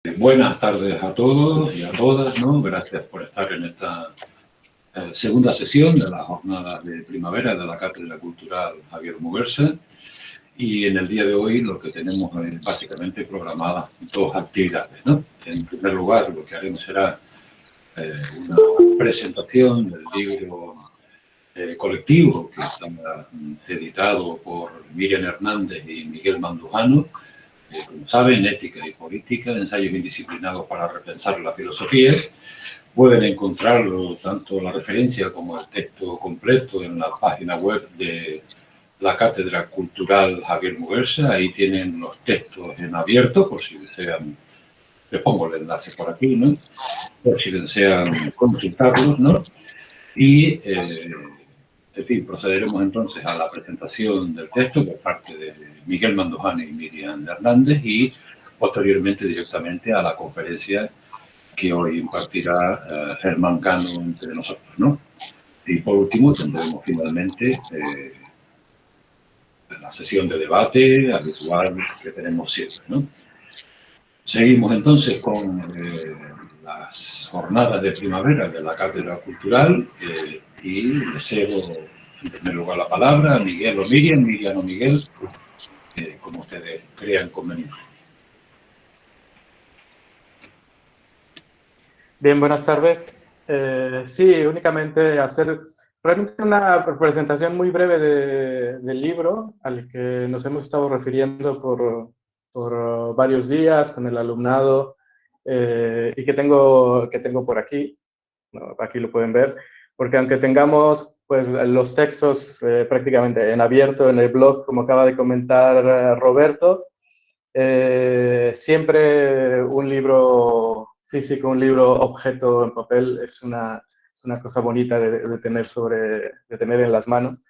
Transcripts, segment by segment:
Buenas tardes a todos y a todas, ¿no? Gracias por estar en esta segunda sesión de las jornadas de primavera de la Cátedra Cultural Javier Muguerza. Y en el día de hoy lo que tenemos es básicamente programadas dos actividades, ¿no? En primer lugar, lo que haremos será una presentación del libro colectivo que está editado por Miriam Hernández y Miguel Mandujano. Como saben, Ética y Política, ensayos indisciplinados para repensar la filosofía. Pueden encontrarlo tanto la referencia como el texto completo en la página web de la Cátedra Cultural Javier Muguerza. Ahí tienen los textos en abierto, por si desean, les pongo el enlace por aquí, ¿no? Por si desean consultarlos, ¿no? Y, en fin, procederemos entonces a la presentación del texto por parte de Miguel Mandujano y Miriam Hernández y posteriormente directamente a la conferencia que hoy impartirá Germán Cano entre nosotros, ¿no? Y por último tendremos finalmente la sesión de debate habitual que tenemos siempre, ¿no? Seguimos entonces con las jornadas de primavera de la Cátedra Cultural y le cedo en primer lugar la palabra a Miguel o Miriam, Miriam o Miguel, como ustedes crean conveniente. Bien, buenas tardes. Sí, únicamente hacer realmente una presentación muy breve del libro al que nos hemos estado refiriendo por varios días con el alumnado y que tengo por aquí, ¿no? Aquí lo pueden ver, porque aunque tengamos pues, los textos prácticamente en abierto en el blog, como acaba de comentar Roberto, siempre un libro físico, un libro objeto en papel es una cosa bonita de tener en las manos.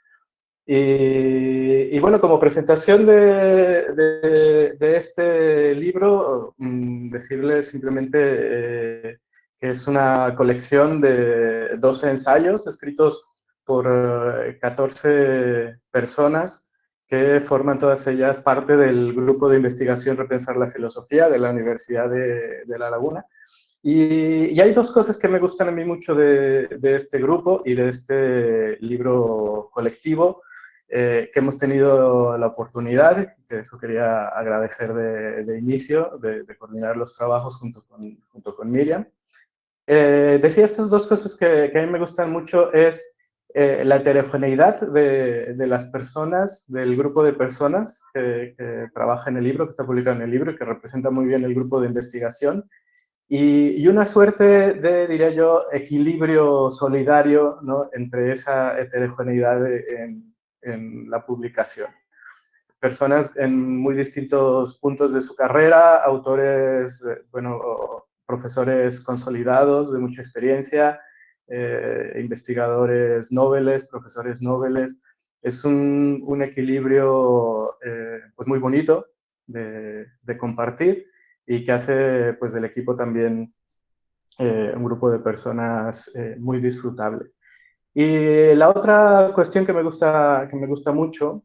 Y bueno, como presentación de este libro, decirles simplemente que es una colección de 12 ensayos escritos por 14 personas que forman todas ellas parte del grupo de investigación Repensar la Filosofía de la Universidad de La Laguna. Y hay dos cosas que me gustan a mí mucho de este grupo y de este libro colectivo que hemos tenido la oportunidad, que eso quería agradecer de inicio, de coordinar los trabajos junto con Miriam. Decía estas dos cosas que a mí me gustan mucho es la heterogeneidad de las personas, del grupo de personas que trabaja en el libro, que está publicado en el libro y que representa muy bien el grupo de investigación. Y una suerte de, diría yo, equilibrio solidario, ¿no?, entre esa heterogeneidad en la publicación. Personas en muy distintos puntos de su carrera, autores, bueno, profesores consolidados de mucha experiencia, investigadores noveles, profesores noveles. Es un equilibrio pues muy bonito de compartir y que hace pues del equipo también un grupo de personas muy disfrutable. Y la otra cuestión que me gusta mucho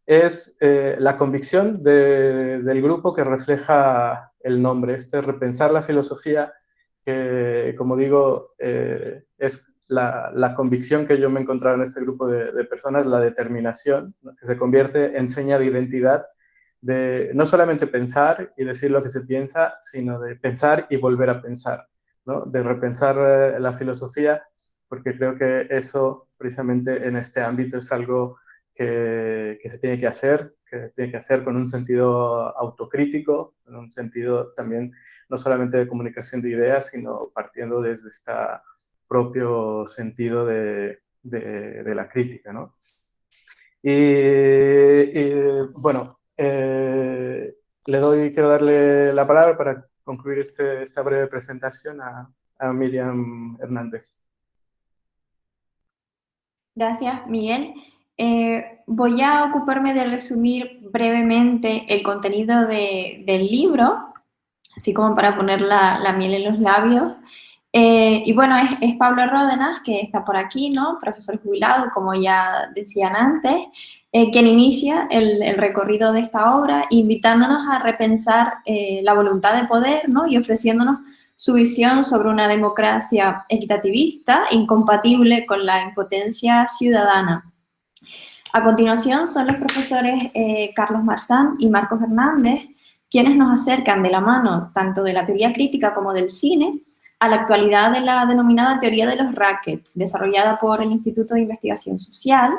es la convicción del grupo que refleja el nombre, Repensar la Filosofía, que como digo, es la convicción que yo me he encontrado en este grupo de personas, la determinación, ¿no?, que se convierte en seña de identidad, de no solamente pensar y decir lo que se piensa, sino de pensar y volver a pensar, ¿no?, de repensar la filosofía, porque creo que eso precisamente en este ámbito es algo que se tiene que hacer con un sentido autocrítico, con un sentido también no solamente de comunicación de ideas, sino partiendo desde este propio sentido de la crítica, ¿no? Y bueno, quiero darle la palabra para concluir esta breve presentación a Miriam Hernández. Gracias, Miguel. Voy a ocuparme de resumir brevemente el contenido del libro, así como para poner la miel en los labios. Y bueno, es Pablo Ródenas, que está por aquí, ¿no? Profesor jubilado, como ya decían antes, quien inicia el recorrido de esta obra, invitándonos a repensar la voluntad de poder, ¿no? Y ofreciéndonos su visión sobre una democracia equitativista, incompatible con la impotencia ciudadana. A continuación son los profesores Carlos Marzán y Marcos Hernández, quienes nos acercan de la mano tanto de la teoría crítica como del cine a la actualidad de la denominada teoría de los rackets, desarrollada por el Instituto de Investigación Social.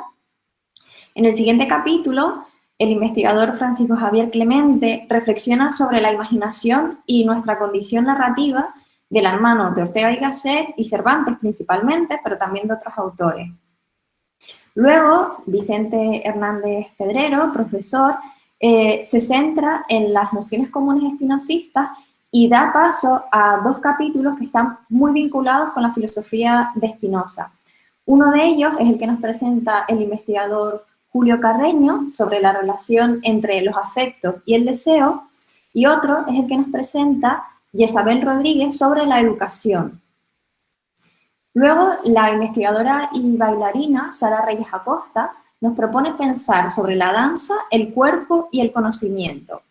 En el siguiente capítulo, el investigador Francisco Javier Clemente reflexiona sobre la imaginación y nuestra condición narrativa de la mano de Ortega y Gasset y Cervantes principalmente, pero también de otros autores. Luego, Vicente Hernández Pedrero, profesor, se centra en las nociones comunes espinosistas y da paso a dos capítulos que están muy vinculados con la filosofía de Spinoza. Uno de ellos es el que nos presenta el investigador Julio Carreño sobre la relación entre los afectos y el deseo, y otro es el que nos presenta Jezabel Rodríguez sobre la educación. Luego, la investigadora y bailarina Sara Reyes Acosta nos propone pensar sobre la danza, el cuerpo y el conocimiento.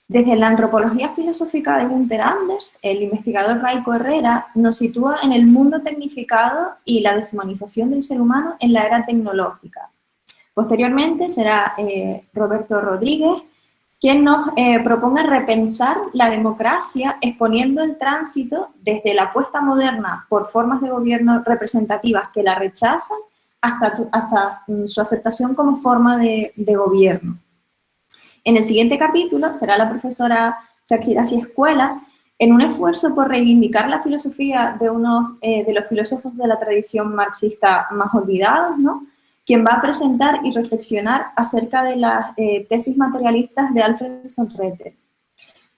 Desde la antropología filosófica de Günther Anders, el investigador Raico Herrera nos sitúa en el mundo tecnificado y la deshumanización del ser humano en la era tecnológica. Posteriormente será Roberto Rodríguez quien nos propone repensar la democracia exponiendo el tránsito desde la apuesta moderna por formas de gobierno representativas que la rechazan hasta su aceptación como forma de gobierno. En el siguiente capítulo será la profesora Chaksirasi Escuela, en un esfuerzo por reivindicar la filosofía de uno de los filósofos de la tradición marxista más olvidados, ¿no? Quien va a presentar y reflexionar acerca de las tesis materialistas de Alfred Sonretter.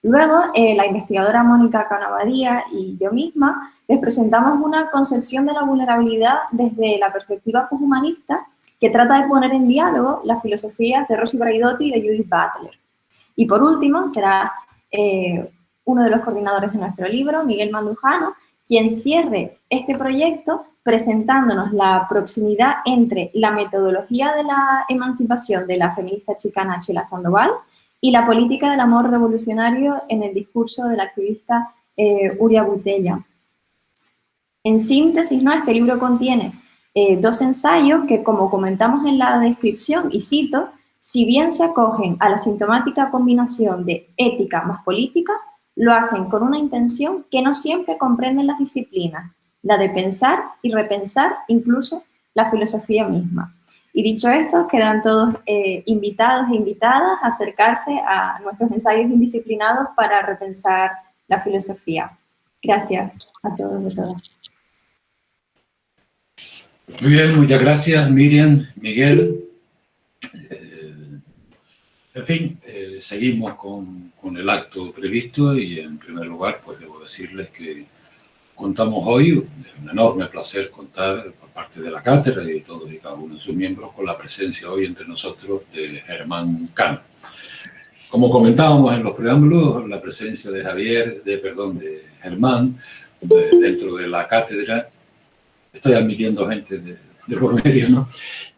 Luego, la investigadora Mónica Canavadía y yo misma les presentamos una concepción de la vulnerabilidad desde la perspectiva poshumanista que trata de poner en diálogo las filosofías de Rosy Braidotti y de Judith Butler. Y por último, será uno de los coordinadores de nuestro libro, Miguel Mandujano, quien cierre este proyecto presentándonos la proximidad entre la metodología de la emancipación de la feminista chicana Chela Sandoval y la política del amor revolucionario en el discurso de la activista Uria Butella. En síntesis, ¿no? Este libro contiene dos ensayos que, como comentamos en la descripción, y cito, si bien se acogen a la sintomática combinación de ética más política, lo hacen con una intención que no siempre comprenden las disciplinas, la de pensar y repensar incluso la filosofía misma. Y dicho esto, quedan todos invitados e invitadas a acercarse a nuestros ensayos indisciplinados para repensar la filosofía. Gracias a todos y todas. Muy bien, muchas gracias, Miriam, Miguel. En fin, seguimos con el acto previsto y en primer lugar, pues debo decirles que contamos hoy, es un enorme placer contar por parte de la cátedra y de todos y cada uno de sus miembros con la presencia hoy entre nosotros de Germán Cano. Como comentábamos en los preámbulos, la presencia de Germán dentro de la cátedra, estoy admitiendo gente de por medio, ¿no?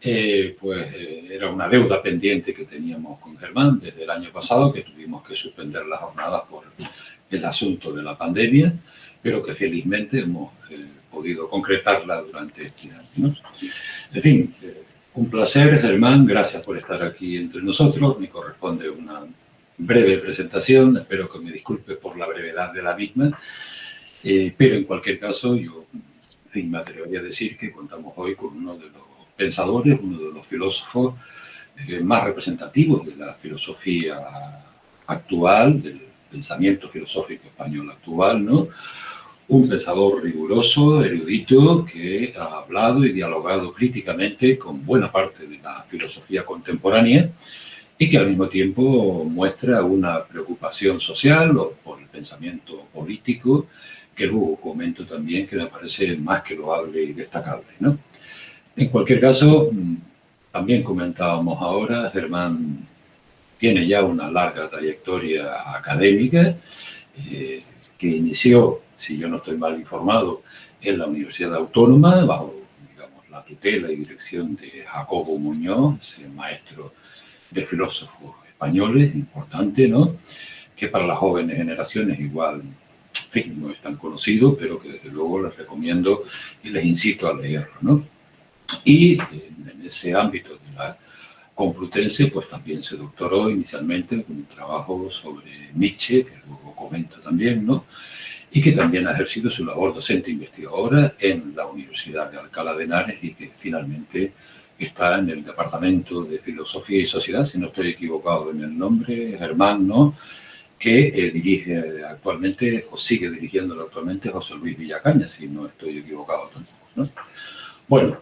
Era una deuda pendiente que teníamos con Germán desde el año pasado, que tuvimos que suspender las jornadas por el asunto de la pandemia, pero que felizmente hemos podido concretarla durante este año, ¿no? En fin, un placer, Germán, gracias por estar aquí entre nosotros. Me corresponde una breve presentación, espero que me disculpe por la brevedad de la misma, pero en cualquier caso yo me atrevería a decir que contamos hoy con uno de los pensadores, uno de los filósofos más representativos de la filosofía actual, del pensamiento filosófico español actual, ¿no? Un pensador riguroso, erudito, que ha hablado y dialogado críticamente con buena parte de la filosofía contemporánea y que al mismo tiempo muestra una preocupación social o por el pensamiento político, que luego comento también que me parece más que loable y destacable, ¿no? En cualquier caso, también comentábamos ahora, Germán tiene ya una larga trayectoria académica que inició si yo no estoy mal informado, en la Universidad Autónoma, bajo, digamos, la tutela y dirección de Jacobo Muñoz, ese maestro de filósofos españoles, importante, ¿no? Que para las jóvenes generaciones igual, en fin, no es tan conocido, pero que desde luego les recomiendo y les incito a leerlo, ¿no? Y en ese ámbito de la Complutense, pues también se doctoró inicialmente con un trabajo sobre Nietzsche, que luego comenta también, ¿no? Y que también ha ejercido su labor docente investigadora en la Universidad de Alcalá de Henares y que finalmente está en el Departamento de Filosofía y Sociedad, si no estoy equivocado en el nombre, Germán, ¿no? Que dirige actualmente, o sigue dirigiéndolo actualmente, José Luis Villacaña, si no estoy equivocado tampoco, ¿no? Bueno,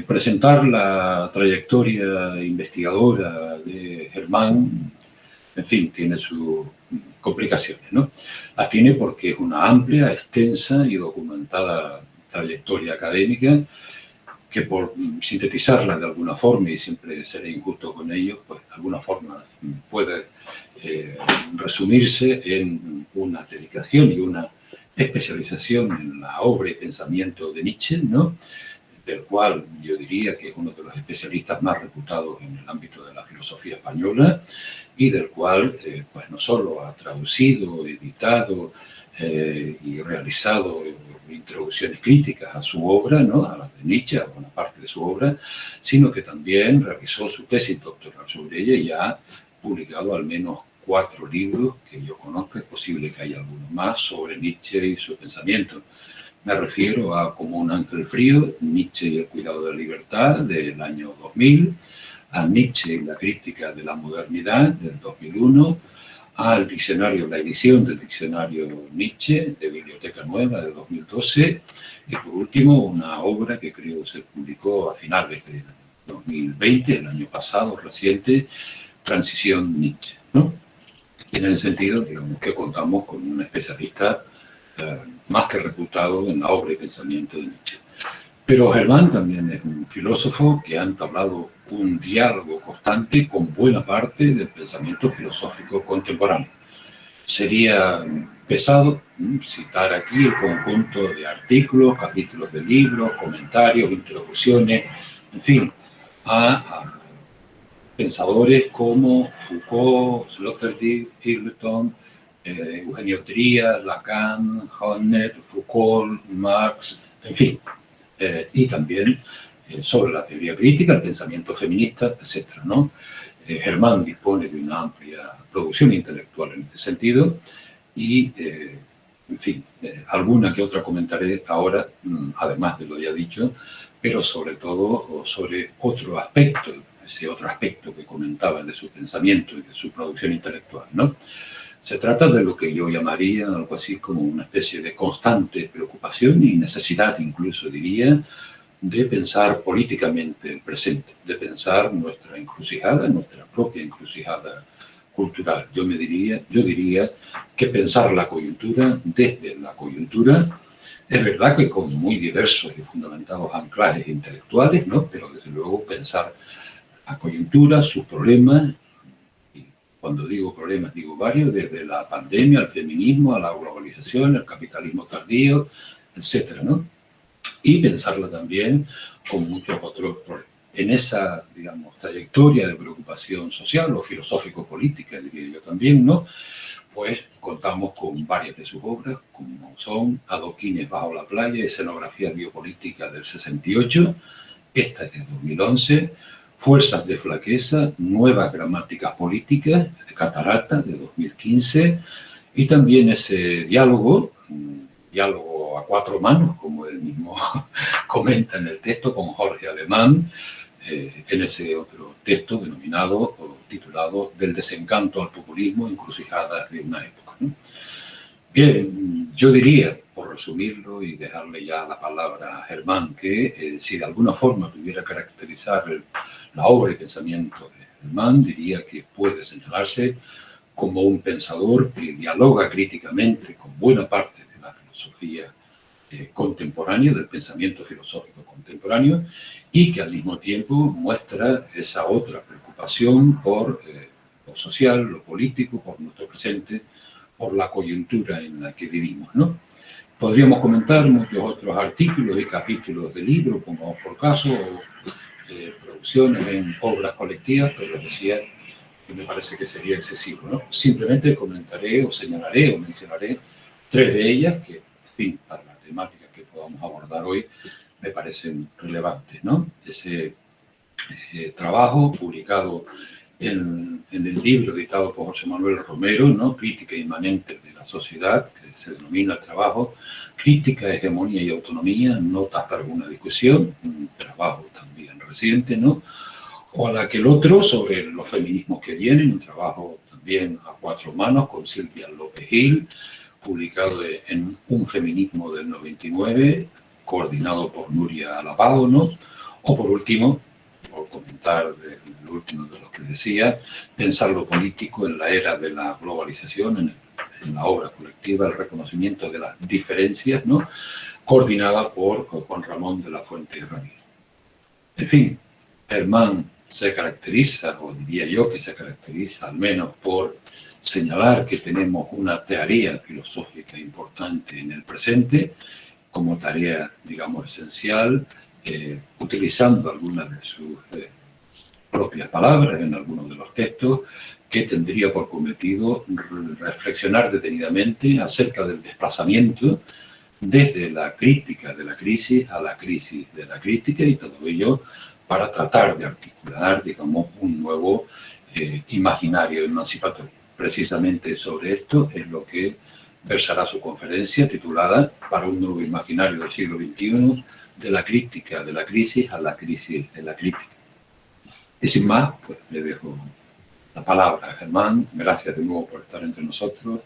presentar la trayectoria investigadora de Germán, en fin, tiene sus complicaciones, ¿no? Las tiene porque es una amplia, extensa y documentada trayectoria académica que, por sintetizarla de alguna forma, y siempre seré injusto con ello, pues de alguna forma puede resumirse en una dedicación y una especialización en la obra y pensamiento de Nietzsche, ¿no? Del cual yo diría que es uno de los especialistas más reputados en el ámbito de la filosofía española y del cual pues no solo ha traducido, editado y realizado introducciones críticas a su obra, ¿no? A las de Nietzsche, a buena parte de su obra, sino que también realizó su tesis doctoral sobre ella y ha publicado al menos 4 libros que yo conozco, es posible que haya algunos más, sobre Nietzsche y su pensamiento. Me refiero a Como un ángel frío, Nietzsche y el cuidado de la libertad, del año 2000, a Nietzsche y la crítica de la modernidad, del 2001, al diccionario, la edición del diccionario Nietzsche, de Biblioteca Nueva, de 2012, y por último una obra que creo se publicó a finales de 2020, el año pasado, reciente, Transición Nietzsche, ¿no? Y en el sentido, digamos, que contamos con un especialista más que reputado en la obra y pensamiento de Nietzsche. Pero Germán también es un filósofo que ha entablado un diálogo constante con buena parte del pensamiento filosófico contemporáneo. Sería pesado citar aquí el conjunto de artículos, capítulos de libros, comentarios, introducciones, en fin, a pensadores como Foucault, Sloterdijk, Egerton, Eugenio Trías, Lacan, Honneth, Foucault, Marx, en fin, y también sobre la teoría crítica, el pensamiento feminista, etc., ¿no? Germán dispone de una amplia producción intelectual en este sentido y, en fin, alguna que otra comentaré ahora, además de lo ya dicho, pero sobre todo sobre otro aspecto, ese otro aspecto que comentaba de su pensamiento y de su producción intelectual, ¿no? Se trata de lo que yo llamaría algo así como una especie de constante preocupación y necesidad, incluso diría, de pensar políticamente el presente, de pensar nuestra encrucijada, nuestra propia encrucijada cultural. Yo diría que pensar la coyuntura desde la coyuntura, es verdad que con muy diversos y fundamentados anclajes intelectuales, ¿no? Pero desde luego pensar la coyuntura, sus problemas. Cuando digo problemas, digo varios, desde la pandemia, al feminismo, a la globalización, al capitalismo tardío, etcétera, ¿no? Y pensarla también con muchos otros problemas. En esa, digamos, trayectoria de preocupación social o filosófico-política, diría yo también, ¿no? Pues contamos con varias de sus obras, como son Adoquines bajo la playa, escenografía biopolítica del 68, esta es de 2011, Fuerzas de flaqueza, nuevas gramáticas políticas, de Catarata, de 2015, y también ese diálogo a 4 manos, como él mismo comenta en el texto, con Jorge Alemán, en ese otro texto denominado o titulado Del desencanto al populismo, encrucijadas de una época, ¿no? Bien, yo diría, por resumirlo y dejarle ya la palabra a Germán, que si de alguna forma tuviera que caracterizar la obra y pensamiento de Germán, diría que puede señalarse como un pensador que dialoga críticamente con buena parte de la filosofía contemporánea, del pensamiento filosófico contemporáneo, y que al mismo tiempo muestra esa otra preocupación por lo social, lo político, por nuestro presente, por la coyuntura en la que vivimos, ¿no? Podríamos comentar muchos otros artículos y capítulos del libro, como por caso, producciones en obras colectivas, pero les decía que me parece que sería excesivo, ¿no? Simplemente comentaré o señalaré o mencionaré 3 de ellas que, en fin, para la temática que podamos abordar hoy, me parecen relevantes, ¿no? Ese trabajo publicado en el libro editado por José Manuel Romero, ¿no? Crítica inmanente de la sociedad, que se denomina el trabajo, Crítica, Hegemonía y Autonomía, notas para una discusión, un trabajo también reciente, ¿no? O a la que el otro, sobre los feminismos que vienen, un trabajo también a 4 manos con Silvia López Gil, publicado en Un feminismo del 99, coordinado por Nuria Alabado, ¿no? O por último, por comentar el último de los que decía, Pensar lo político en la era de la globalización, en la obra colectiva, el reconocimiento de las diferencias, ¿no? Coordinada por Juan Ramón de la Fuente Ramírez. En fin, Hermann se caracteriza, o diría yo que se caracteriza al menos por señalar que tenemos una tarea filosófica importante en el presente, como tarea, digamos, esencial, utilizando algunas de sus propias palabras en algunos de los textos, que tendría por cometido reflexionar detenidamente acerca del desplazamiento desde la crítica de la crisis a la crisis de la crítica, y todo ello para tratar de articular, digamos, un nuevo imaginario emancipatorio. Precisamente sobre esto es lo que versará su conferencia titulada Para un nuevo imaginario del siglo XXI, de la crítica de la crisis a la crisis de la crítica. Y sin más, pues le dejo la palabra a Germán. Gracias de nuevo por estar entre nosotros.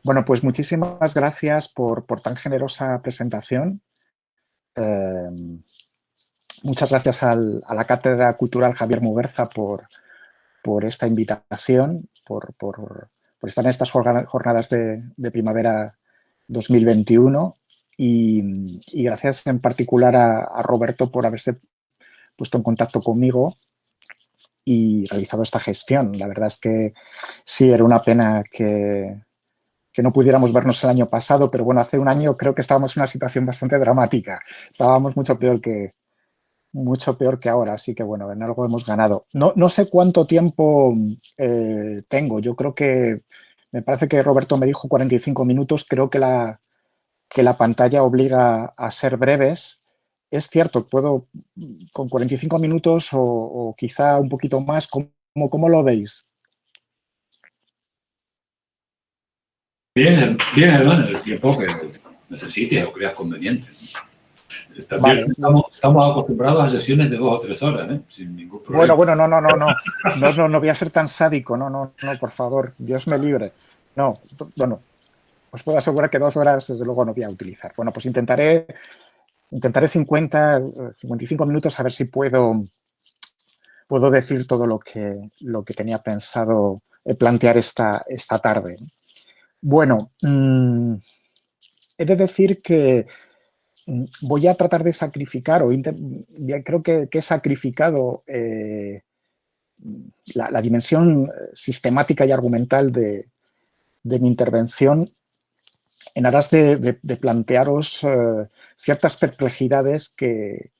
Bueno, pues muchísimas gracias por tan generosa presentación. Muchas gracias a la Cátedra Cultural Javier Muguerza por esta invitación, por estar en estas jornadas de primavera 2021 y gracias en particular a Roberto por haberse puesto en contacto conmigo y realizado esta gestión. La verdad es que sí, era una pena que no pudiéramos vernos el año pasado, pero bueno, hace un año creo que estábamos en una situación bastante dramática. Estábamos mucho peor que ahora, así que bueno, en algo hemos ganado. No sé cuánto tiempo tengo. Yo creo que, me parece que Roberto me dijo 45 minutos. Creo que la pantalla obliga a ser breves. Es cierto, puedo con 45 minutos o quizá un poquito más. ¿Cómo lo veis? Bien, Germán, el tiempo que necesites o creas conveniente. También Vale. estamos acostumbrados a sesiones de 2 o 3 horas, ¿eh? Sin ningún problema. Bueno, no voy a ser tan sádico, no, por favor, Dios me libre. No, bueno, os puedo asegurar que 2 horas desde luego no voy a utilizar. Bueno, pues intentaré 55 minutos a ver si puedo decir todo lo que tenía pensado plantear esta tarde. Bueno, he de decir que voy a tratar de sacrificar, creo que he sacrificado la dimensión sistemática y argumental de mi intervención en aras de plantearos ciertas perplejidades que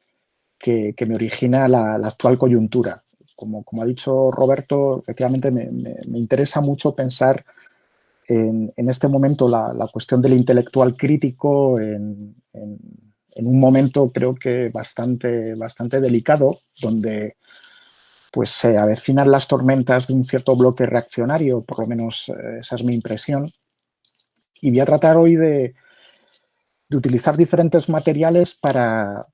me origina la actual coyuntura. Como ha dicho Roberto, efectivamente me interesa mucho pensar en este momento la cuestión del intelectual crítico en un momento creo que bastante delicado, donde pues se avecinan las tormentas de un cierto bloque reaccionario, por lo menos esa es mi impresión. Y voy a tratar hoy de utilizar diferentes materiales para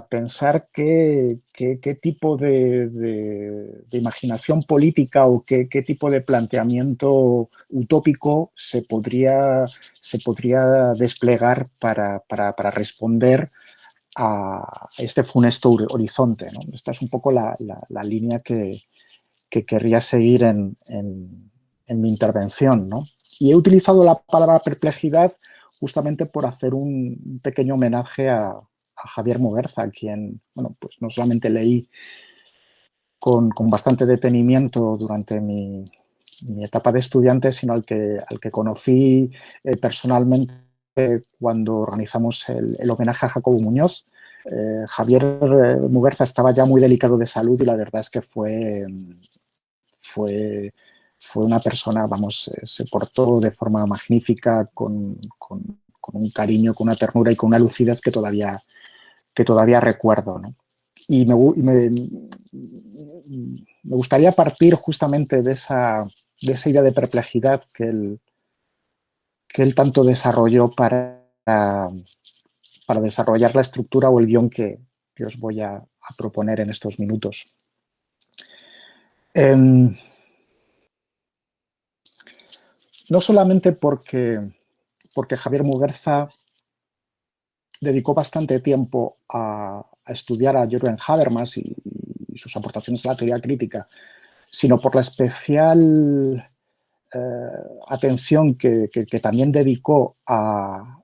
pensar qué tipo de imaginación política o qué tipo de planteamiento utópico se podría desplegar para responder a este funesto horizonte, ¿no? Esta es un poco la línea que querría seguir en mi intervención, ¿no? Y he utilizado la palabra perplejidad justamente por hacer un pequeño homenaje a Javier Muguerza, a quien, bueno, pues no solamente leí con bastante detenimiento durante mi mi etapa de estudiante, sino al que conocí personalmente cuando organizamos el homenaje a Jacobo Muñoz. Javier Muguerza estaba ya muy delicado de salud y la verdad es que fue una persona, vamos, se portó de forma magnífica, con un cariño, con una ternura y con una lucidez que todavía recuerdo, ¿no? Y me gustaría partir justamente de esa idea de perplejidad que él tanto desarrolló para desarrollar la estructura o el guión que os voy a proponer en estos minutos. No solamente porque Javier Muguerza dedicó bastante tiempo a estudiar a Jürgen Habermas y sus aportaciones a la teoría crítica, sino por la especial atención que también dedicó a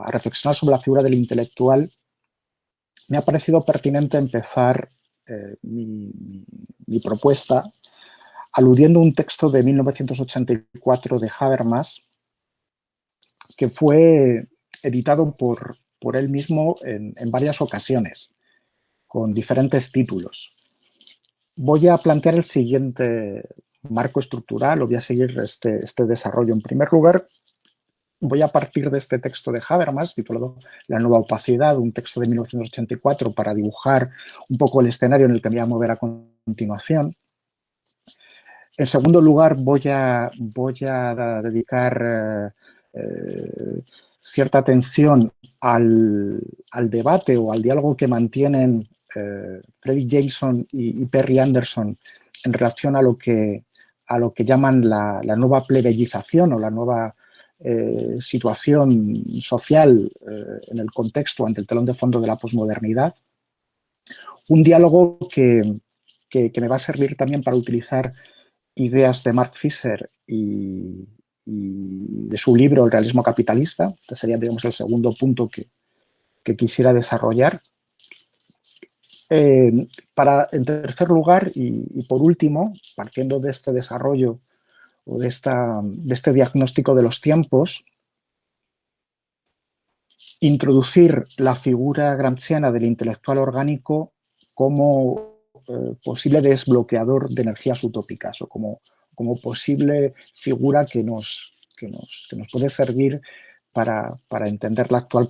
reflexionar sobre la figura del intelectual, me ha parecido pertinente empezar mi propuesta aludiendo a un texto de 1984 de Habermas que fue editado por él mismo en varias ocasiones, con diferentes títulos. Voy a plantear el siguiente marco estructural, o voy a seguir este desarrollo. En primer lugar, voy a partir de este texto de Habermas, titulado La nueva opacidad, un texto de 1984, para dibujar un poco el escenario en el que me voy a mover a continuación. En segundo lugar, voy a dedicar cierta atención al debate o al diálogo que mantienen Fredric Jameson y Perry Anderson en relación a lo que llaman la nueva plebeyización o la nueva situación social en el contexto ante el telón de fondo de la posmodernidad. Un diálogo que me va a servir también para utilizar ideas de Mark Fisher y de su libro El realismo capitalista. Este sería, digamos, el segundo punto que quisiera desarrollar. En tercer lugar y por último, partiendo de este desarrollo o de este diagnóstico de los tiempos, introducir la figura gramsciana del intelectual orgánico como posible desbloqueador de energías utópicas o como posible figura que nos puede servir para entender la actual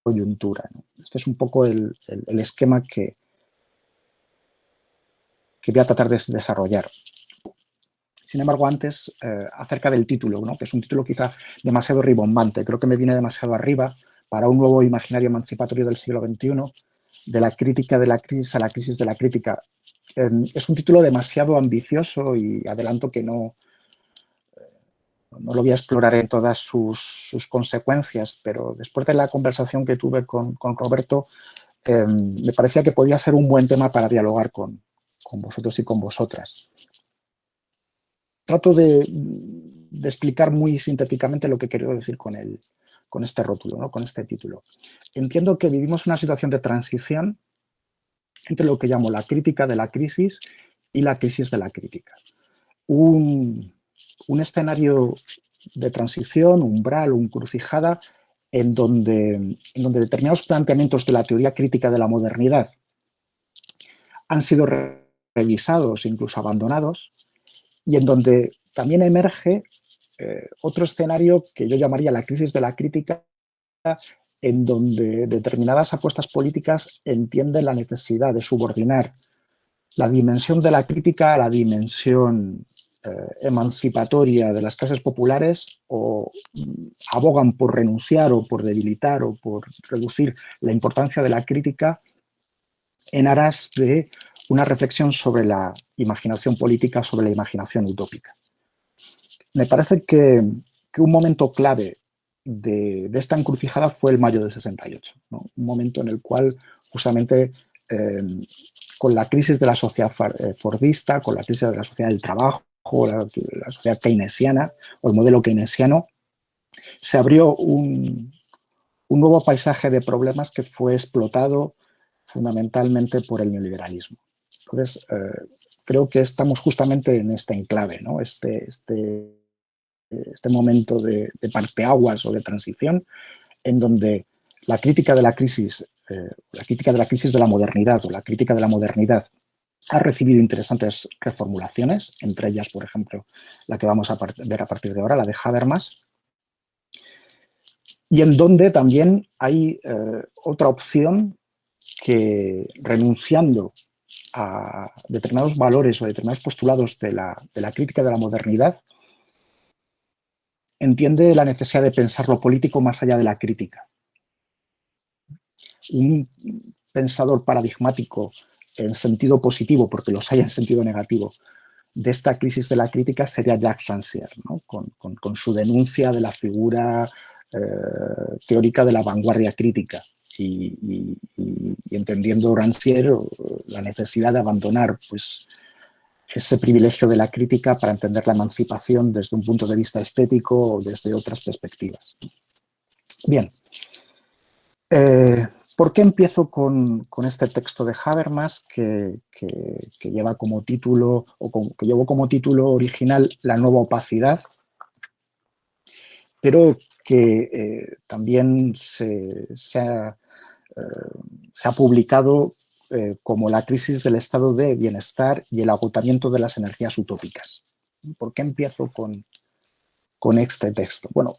coyuntura, ¿no? Este es un poco el esquema que voy a tratar de desarrollar. Sin embargo, antes, acerca del título, ¿no? Que es un título quizá demasiado ribombante, creo que me viene demasiado arriba para un nuevo imaginario emancipatorio del siglo XXI, de la crítica de la crisis a la crisis de la crítica. Es un título demasiado ambicioso y adelanto que no lo voy a explorar en todas sus consecuencias, pero después de la conversación que tuve con Roberto, me parecía que podía ser un buen tema para dialogar con vosotros y con vosotras. Trato de explicar muy sintéticamente lo que quiero decir con este rótulo, ¿no? Con este título. Entiendo que vivimos una situación de transición entre lo que llamo la crítica de la crisis y la crisis de la crítica. Un escenario de transición, umbral, un crucijada, en donde determinados planteamientos de la teoría crítica de la modernidad han sido revisados, incluso abandonados, y en donde también emerge otro escenario que yo llamaría la crisis de la crítica, en donde determinadas apuestas políticas entienden la necesidad de subordinar la dimensión de la crítica a la dimensión emancipatoria de las clases populares, o abogan por renunciar o por debilitar o por reducir la importancia de la crítica en aras de una reflexión sobre la imaginación política, sobre la imaginación utópica. Me parece que un momento clave de esta encrucijada fue el mayo del 68, ¿no? Un momento en el cual justamente con la crisis de la sociedad fordista, con la crisis de la sociedad del trabajo, la sociedad keynesiana o el modelo keynesiano, se abrió un nuevo paisaje de problemas que fue explotado fundamentalmente por el neoliberalismo. Entonces, creo que estamos justamente en este enclave, ¿no? Este momento de parteaguas o de transición en donde la crítica de la crisis de la modernidad o la crítica de la modernidad ha recibido interesantes reformulaciones, entre ellas, por ejemplo, la que vamos a ver a partir de ahora, la de Habermas, y en donde también hay otra opción que, renunciando a determinados valores o determinados postulados de la crítica de la modernidad, entiende la necesidad de pensar lo político más allá de la crítica. Un pensador paradigmático en sentido positivo, porque los hay en sentido negativo, de esta crisis de la crítica sería Jacques Rancière, ¿no? Con su denuncia de la figura teórica de la vanguardia crítica y entendiendo Rancière la necesidad de abandonar pues, ese privilegio de la crítica para entender la emancipación desde un punto de vista estético o desde otras perspectivas. Bien. ¿Por qué empiezo con este texto de Habermas que lleva como título, que llevó como título original La nueva opacidad, pero que también se ha publicado como La crisis del estado de bienestar y el agotamiento de las energías utópicas? ¿Por qué empiezo con este texto? Bueno,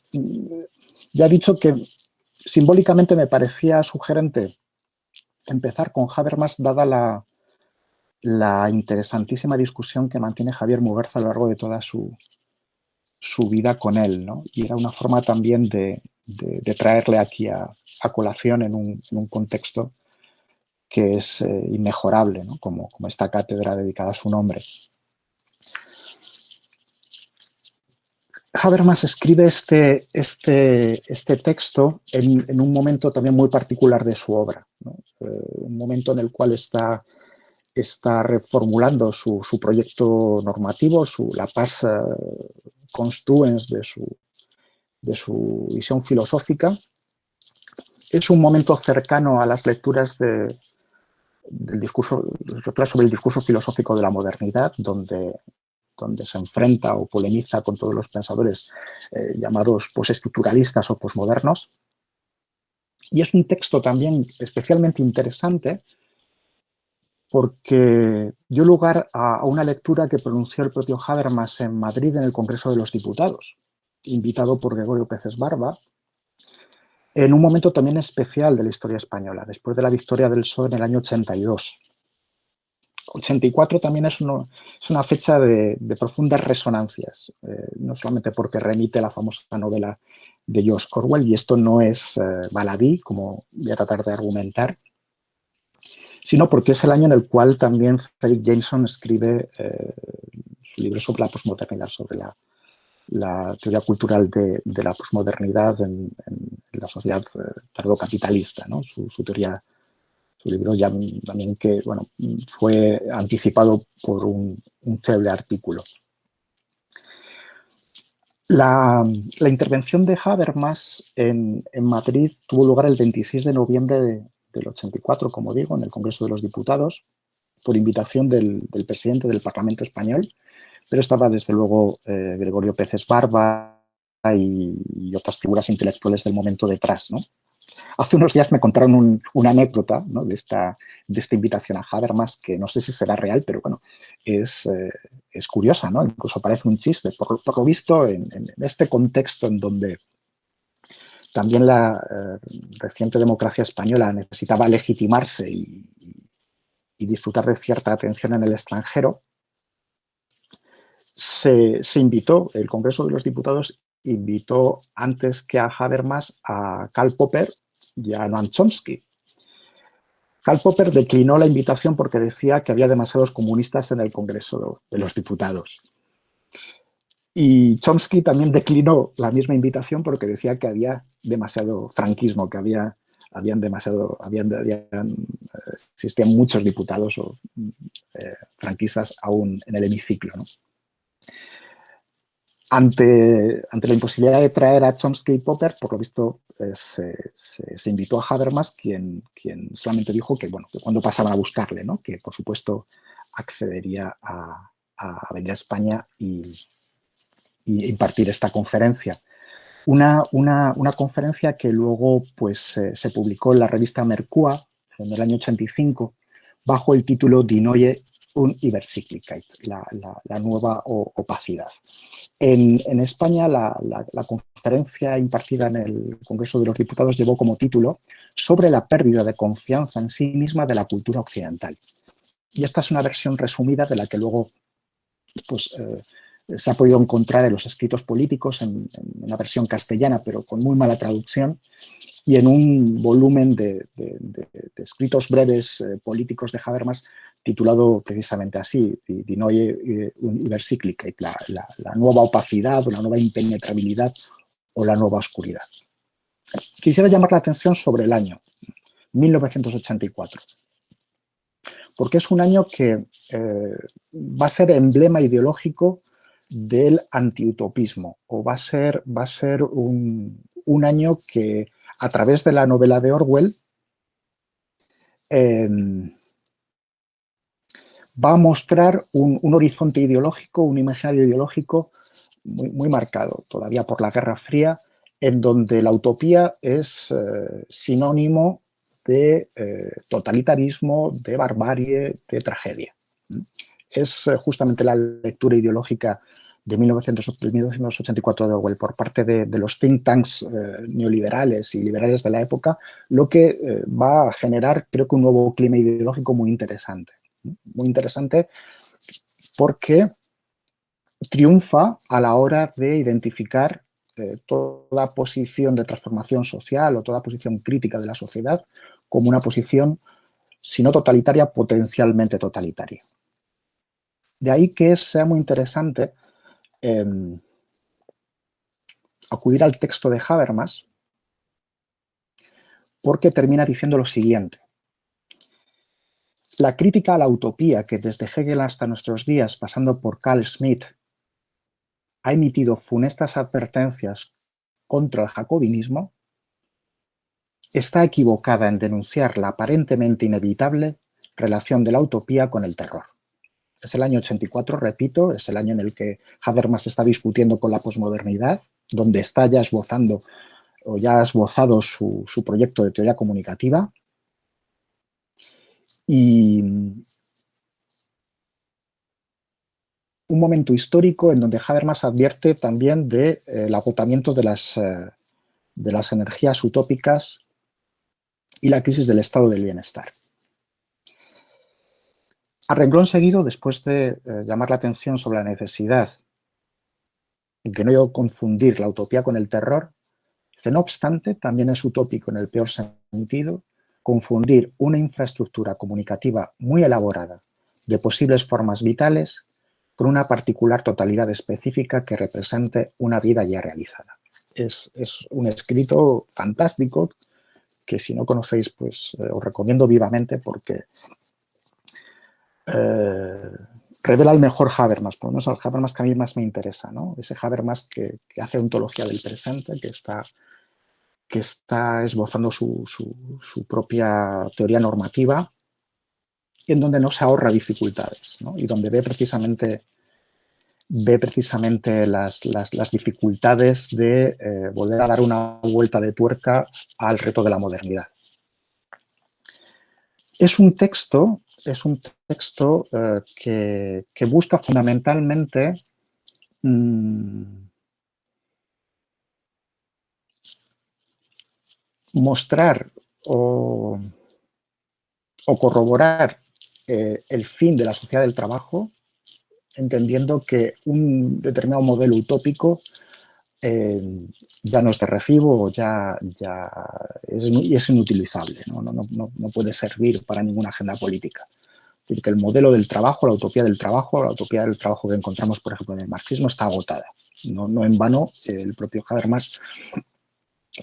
ya he dicho que simbólicamente me parecía sugerente empezar con Habermas, dada la interesantísima discusión que mantiene Javier Muguerza a lo largo de toda su vida con él, ¿no? Y era una forma también de traerle aquí a colación en un contexto que es inmejorable, ¿no? Como esta cátedra dedicada a su nombre. Habermas escribe este texto en un momento también muy particular de su obra, ¿no? Un momento en el cual está reformulando su proyecto normativo, la pars construens de su visión filosófica. Es un momento cercano a las lecturas del discurso, sobre el discurso filosófico de la modernidad, donde se enfrenta o polemiza con todos los pensadores llamados postestructuralistas o posmodernos. Y es un texto también especialmente interesante porque dio lugar a una lectura que pronunció el propio Habermas en Madrid en el Congreso de los Diputados, invitado por Gregorio Peces Barba, en un momento también especial de la historia española, después de la victoria del PSOE en el año 82. 84 también es una fecha de profundas resonancias, no solamente porque remite a la famosa novela de George Orwell, y esto no es baladí, como voy a tratar de argumentar, sino porque es el año en el cual también Fredric Jameson escribe su libro sobre la posmodernidad, sobre la teoría cultural de la posmodernidad en la sociedad tardocapitalista, ¿no? Su teoría. Su libro ya también que bueno, fue anticipado por un célebre artículo. La intervención de Habermas en Madrid tuvo lugar el 26 de noviembre del 84, como digo, en el Congreso de los Diputados, por invitación del presidente del Parlamento español, pero estaba desde luego Gregorio Peces Barba y otras figuras intelectuales del momento detrás, ¿no? Hace unos días me contaron una anécdota, ¿no? de esta invitación a Habermas, que no sé si será real, pero bueno, es curiosa, ¿no? Incluso parece un chiste. Por lo visto, en este contexto en donde también la reciente democracia española necesitaba legitimarse y disfrutar de cierta atención en el extranjero, se invitó, el Congreso de los Diputados invitó antes que a Habermas a Karl Popper y a Noam Chomsky. Karl Popper declinó la invitación porque decía que había demasiados comunistas en el Congreso de los Diputados. Y Chomsky también declinó la misma invitación porque decía que había demasiado franquismo, que existían muchos diputados franquistas aún en el hemiciclo, ¿no? Ante la imposibilidad de traer a Chomsky y Popper, por lo visto se invitó a Habermas, quien solamente dijo que, bueno, que cuando pasaban a buscarle, ¿no? Que por supuesto accedería a venir a España y impartir esta conferencia. Una conferencia que luego pues, se publicó en la revista Mercure en el año 85 bajo el título Die neue Unübersichtlichkeit, la nueva opacidad. En España la conferencia impartida en el Congreso de los Diputados llevó como título sobre la pérdida de confianza en sí misma de la cultura occidental. Y esta es una versión resumida de la que luego pues, se ha podido encontrar en los escritos políticos, en una versión castellana, pero con muy mala traducción, y en un volumen de escritos breves políticos de Habermas titulado precisamente así, Die neue Unübersichtlichkeit, la nueva opacidad o la nueva impenetrabilidad o la nueva oscuridad. Quisiera llamar la atención sobre el año 1984, porque es un año que va a ser emblema ideológico del antiutopismo, o va a ser un año que, a través de la novela de Orwell, va a mostrar un horizonte ideológico, un imaginario ideológico muy marcado, todavía por la Guerra Fría, en donde la utopía es sinónimo de totalitarismo, de barbarie, de tragedia. Es justamente la lectura ideológica de 1984 de Orwell por parte de los think tanks neoliberales y liberales de la época, lo que va a generar, creo que, un nuevo clima ideológico muy interesante. Muy interesante porque triunfa a la hora de identificar toda posición de transformación social o toda posición crítica de la sociedad como una posición, si no totalitaria, potencialmente totalitaria. De ahí que sea muy interesante acudir al texto de Habermas, porque termina diciendo lo siguiente. La crítica a la utopía, que desde Hegel hasta nuestros días, pasando por Carl Schmitt, ha emitido funestas advertencias contra el jacobinismo, está equivocada en denunciar la aparentemente inevitable relación de la utopía con el terror. Es el año 84, repito, es el año en el que Habermas está discutiendo con la posmodernidad, donde está ya esbozando o ya ha esbozado su proyecto de teoría comunicativa. Y un momento histórico en donde Habermas advierte también del agotamiento de las energías utópicas y la crisis del estado del bienestar. A renglón seguido, después de llamar la atención sobre la necesidad de no confundir la utopía con el terror, dice, no obstante, también es utópico en el peor sentido confundir una infraestructura comunicativa muy elaborada de posibles formas vitales con una particular totalidad específica que represente una vida ya realizada. Es un escrito fantástico que, si no conocéis, pues os recomiendo vivamente, porque revela el mejor Habermas, por lo menos el Habermas que a mí más me interesa, ¿no? Ese Habermas que hace ontología del presente, que está esbozando su propia teoría normativa, y en donde no se ahorra dificultades, ¿no? Y donde ve precisamente las dificultades de volver a dar una vuelta de tuerca al reto de la modernidad. Es un texto que busca fundamentalmente mostrar o corroborar el fin de la sociedad del trabajo, entendiendo que un determinado modelo utópico ya no es de recibo, ya es inutilizable, no puede servir para ninguna agenda política. Es decir, que el modelo del trabajo, la utopía del trabajo que encontramos, por ejemplo, en el marxismo, está agotada. No en vano, el propio Habermas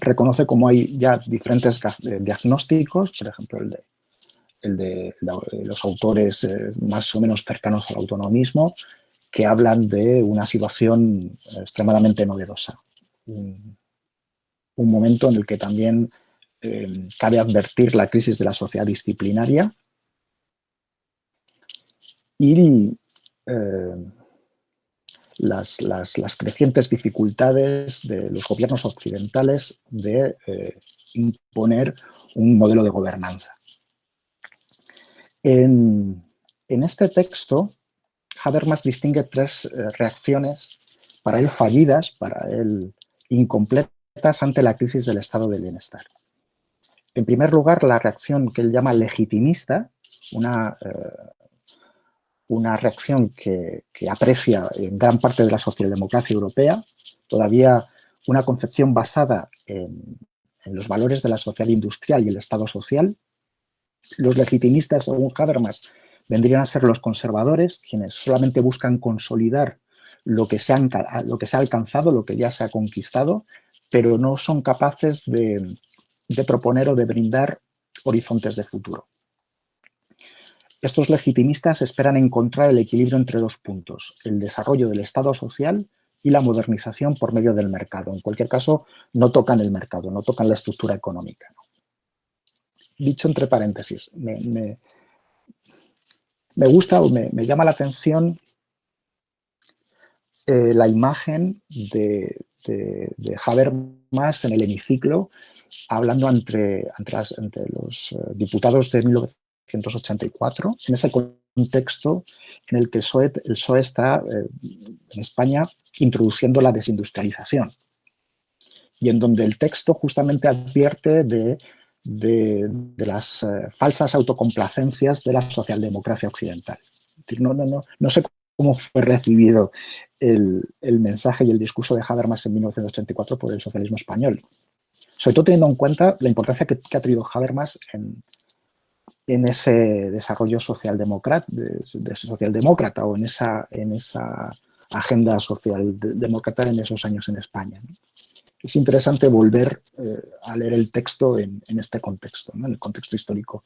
reconoce cómo hay ya diferentes diagnósticos, por ejemplo, el de los autores más o menos cercanos al autonomismo, que hablan de una situación extremadamente novedosa. un momento en el que también cabe advertir la crisis de la sociedad disciplinaria y las crecientes dificultades de los gobiernos occidentales de imponer un modelo de gobernanza. En este texto, Habermas distingue tres reacciones para él fallidas, para él incompletas ante la crisis del estado del bienestar. En primer lugar, la reacción que él llama legitimista, una reacción que aprecia en gran parte de la socialdemocracia europea, todavía una concepción basada en los valores de la sociedad industrial y el Estado social. Los legitimistas, según Habermas, vendrían a ser los conservadores, quienes solamente buscan consolidar lo que se ha alcanzado, lo que ya se ha conquistado, pero no son capaces de proponer o de brindar horizontes de futuro. Estos legitimistas esperan encontrar el equilibrio entre dos puntos, el desarrollo del Estado social y la modernización por medio del mercado. En cualquier caso, no tocan el mercado, no tocan la estructura económica. Dicho entre paréntesis, me gusta o me llama la atención la imagen de Habermas en el hemiciclo, hablando entre los diputados de 1984, en ese contexto en el que el PSOE está en España introduciendo la desindustrialización y en donde el texto justamente advierte de las falsas autocomplacencias de la socialdemocracia occidental. No sé cómo fue recibido el mensaje y el discurso de Habermas en 1984 por el socialismo español, sobre todo teniendo en cuenta la importancia que ha tenido Habermas en ese desarrollo socialdemócrata o en esa agenda socialdemócrata en esos años en España, ¿no? Es interesante volver a leer el texto en este contexto, ¿no? En el contexto histórico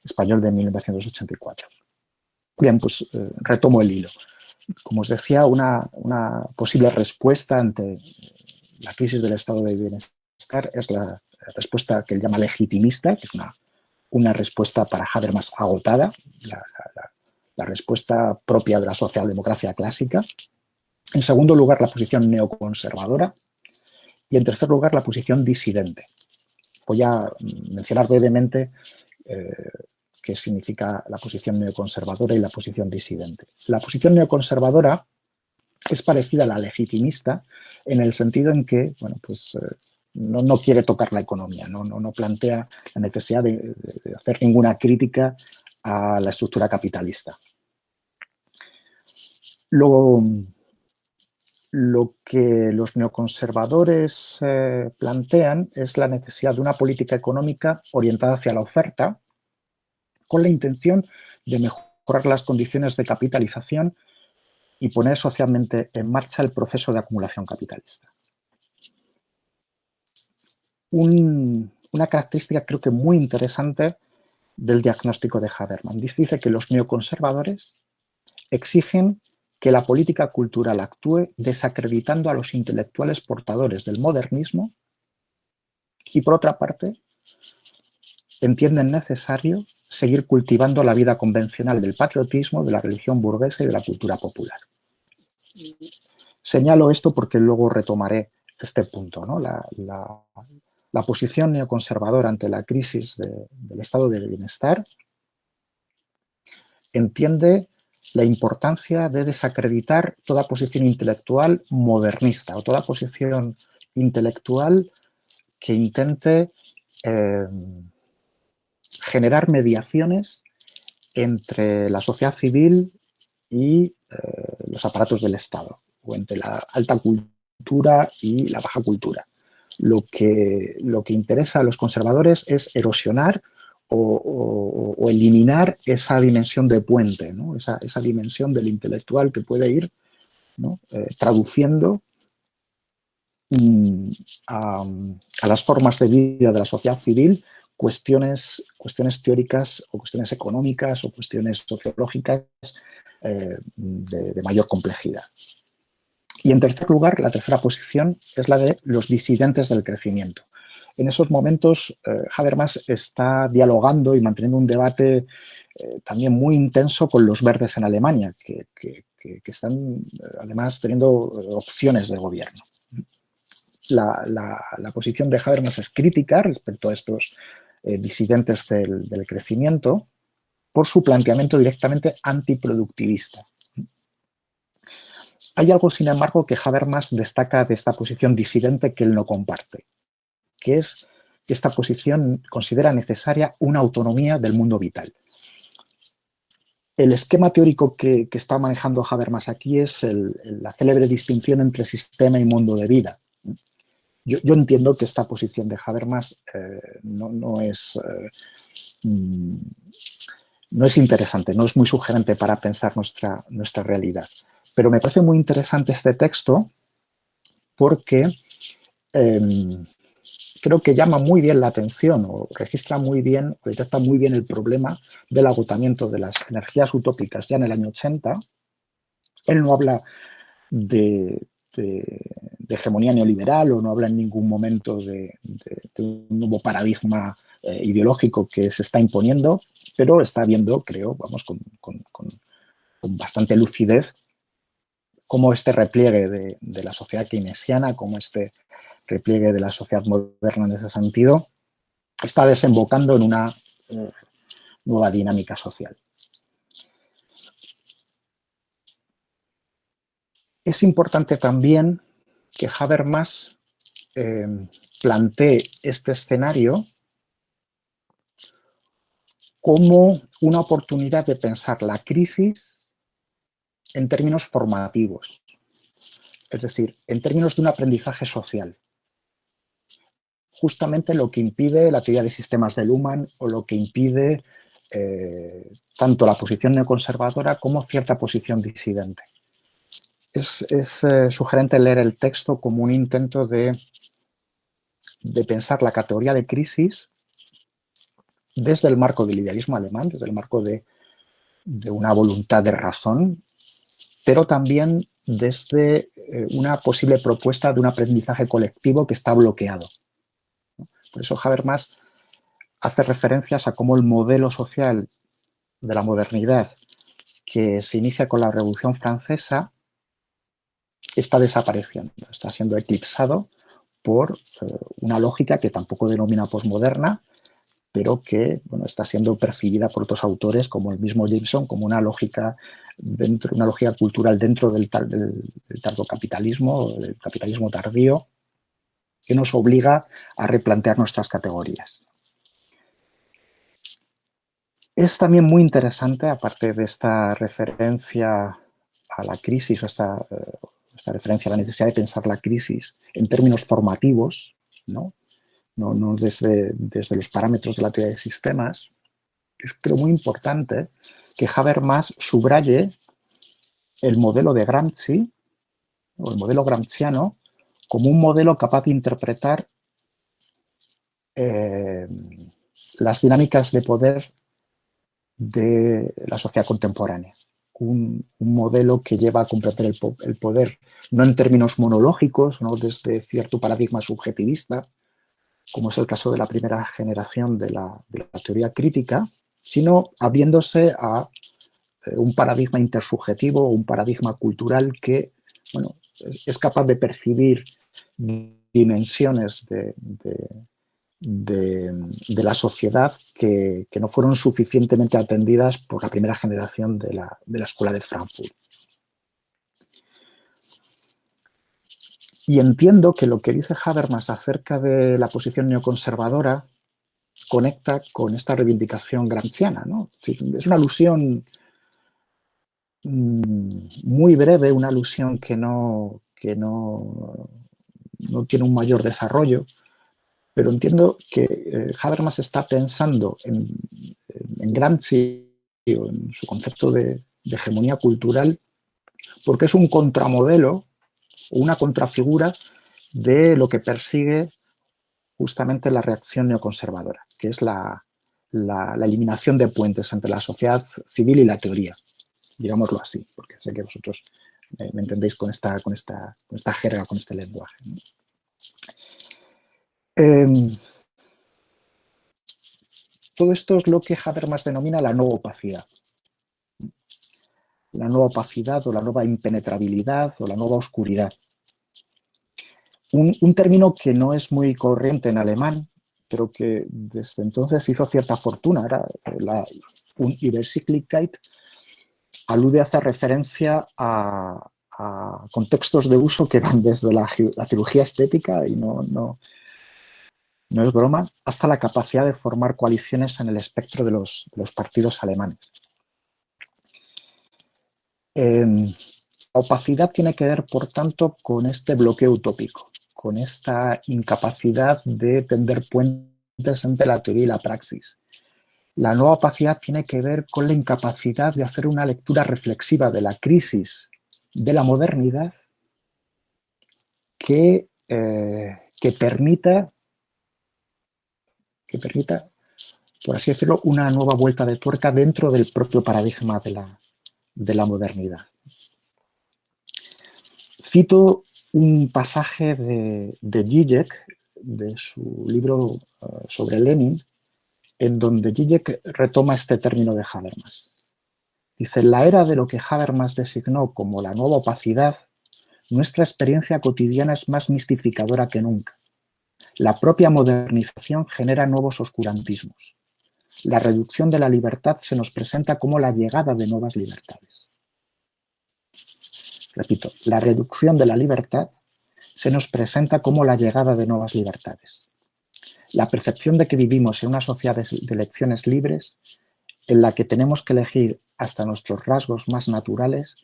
español de 1984. Bien, pues retomo el hilo. Como os decía, una posible respuesta ante la crisis del estado de bienestar es la respuesta que él llama legitimista, que es una respuesta para Habermas agotada, la respuesta propia de la socialdemocracia clásica. En segundo lugar, la posición neoconservadora. Y en tercer lugar, la posición disidente. Voy a mencionar brevemente qué significa la posición neoconservadora y la posición disidente. La posición neoconservadora es parecida a la legitimista en el sentido en que, bueno, pues, no quiere tocar la economía, no plantea la necesidad de hacer ninguna crítica a la estructura capitalista. Lo que los neoconservadores plantean es la necesidad de una política económica orientada hacia la oferta con la intención de mejorar las condiciones de capitalización y poner socialmente en marcha el proceso de acumulación capitalista. Una característica creo que muy interesante del diagnóstico de Habermas. Dice que los neoconservadores exigen que la política cultural actúe desacreditando a los intelectuales portadores del modernismo y, por otra parte, entienden necesario seguir cultivando la vida convencional del patriotismo, de la religión burguesa y de la cultura popular. Señalo esto porque luego retomaré este punto, ¿no? La posición neoconservadora ante la crisis del estado de bienestar entiende la importancia de desacreditar toda posición intelectual modernista o toda posición intelectual que intente generar mediaciones entre la sociedad civil y los aparatos del Estado, o entre la alta cultura y la baja cultura. Lo que interesa a los conservadores es erosionar o eliminar esa dimensión de puente, ¿no? Esa dimensión del intelectual que puede ir, ¿no? Traduciendo a las formas de vida de la sociedad civil cuestiones teóricas o cuestiones económicas o cuestiones sociológicas de mayor complejidad. Y en tercer lugar, la tercera posición es la de los disidentes del crecimiento. En esos momentos, Habermas está dialogando y manteniendo un debate también muy intenso con los verdes en Alemania, que están además teniendo opciones de gobierno. La posición de Habermas es crítica respecto a estos disidentes del crecimiento por su planteamiento directamente antiproductivista. Hay algo, sin embargo, que Habermas destaca de esta posición disidente que él no comparte, que es que esta posición considera necesaria una autonomía del mundo vital. El esquema teórico que está manejando Habermas aquí es la célebre distinción entre sistema y mundo de vida. Yo entiendo que esta posición de Habermas no es interesante, no es muy sugerente para pensar nuestra realidad. Pero me parece muy interesante este texto porque creo que llama muy bien la atención o registra muy bien, o detecta muy bien el problema del agotamiento de las energías utópicas ya en el año 80. Él no habla de hegemonía neoliberal o no habla en ningún momento de un nuevo paradigma ideológico que se está imponiendo, pero está viendo, creo, vamos, con bastante lucidez, cómo este repliegue de la sociedad keynesiana, cómo este repliegue de la sociedad moderna en ese sentido, está desembocando en una nueva dinámica social. Es importante también que Habermas plantee este escenario como una oportunidad de pensar la crisis en términos formativos, es decir, en términos de un aprendizaje social. Justamente lo que impide la teoría de sistemas de Luhmann o lo que impide tanto la posición neoconservadora como cierta posición disidente. Es sugerente leer el texto como un intento de pensar la categoría de crisis desde el marco del idealismo alemán, desde el marco de una voluntad de razón, pero también desde una posible propuesta de un aprendizaje colectivo que está bloqueado. Por eso Habermas hace referencias a cómo el modelo social de la modernidad que se inicia con la Revolución Francesa está desapareciendo, está siendo eclipsado por una lógica que tampoco denomina posmoderna, pero que está siendo percibida por otros autores como el mismo Jameson como una lógica cultural dentro del tardocapitalismo, del capitalismo tardío, que nos obliga a replantear nuestras categorías. Es también muy interesante, aparte de esta referencia a la crisis o esta referencia a la necesidad de pensar la crisis en términos formativos, no desde los parámetros de la teoría de sistemas, es creo muy importante que Habermas subraye el modelo de Gramsci o el modelo gramsciano como un modelo capaz de interpretar las dinámicas de poder de la sociedad contemporánea. Un modelo que lleva a comprender el poder no en términos monológicos, no desde cierto paradigma subjetivista, como es el caso de la primera generación de la teoría crítica, sino abriéndose a un paradigma intersubjetivo, un paradigma cultural que es capaz de percibir dimensiones de la sociedad que no fueron suficientemente atendidas por la primera generación de la Escuela de Frankfurt. Y entiendo que lo que dice Habermas acerca de la posición neoconservadora conecta con esta reivindicación gramsciana, ¿no? Es una alusión muy breve, una alusión que no tiene un mayor desarrollo, pero entiendo que Habermas está pensando en Gramsci o en su concepto de hegemonía cultural porque es un contramodelo o una contrafigura de lo que persigue justamente la reacción neoconservadora, que es la eliminación de puentes entre la sociedad civil y la teoría, digámoslo así, porque sé que vosotros me entendéis con esta jerga, con este lenguaje, ¿no? Todo esto es lo que Habermas denomina la nueva opacidad. La nueva opacidad o la nueva impenetrabilidad o la nueva oscuridad. Un término que no es muy corriente en alemán, pero que desde entonces hizo cierta fortuna. Era un Übersichtlichkeit, alude, hace referencia a contextos de uso que van desde la cirugía estética, y no es broma, hasta la capacidad de formar coaliciones en el espectro de los partidos alemanes. La opacidad tiene que ver, por tanto, con este bloqueo utópico, con esta incapacidad de tender puentes entre la teoría y la praxis. La nueva opacidad tiene que ver con la incapacidad de hacer una lectura reflexiva de la crisis de la modernidad que permita, por así decirlo, una nueva vuelta de tuerca dentro del propio paradigma de la modernidad. Cito un pasaje de Žižek, de su libro sobre Lenin, en donde Žižek retoma este término de Habermas. Dice: en la era de lo que Habermas designó como la nueva opacidad, nuestra experiencia cotidiana es más mistificadora que nunca. La propia modernización genera nuevos oscurantismos. La reducción de la libertad se nos presenta como la llegada de nuevas libertades. Repito, la reducción de la libertad se nos presenta como la llegada de nuevas libertades. La percepción de que vivimos en una sociedad de elecciones libres, en la que tenemos que elegir hasta nuestros rasgos más naturales,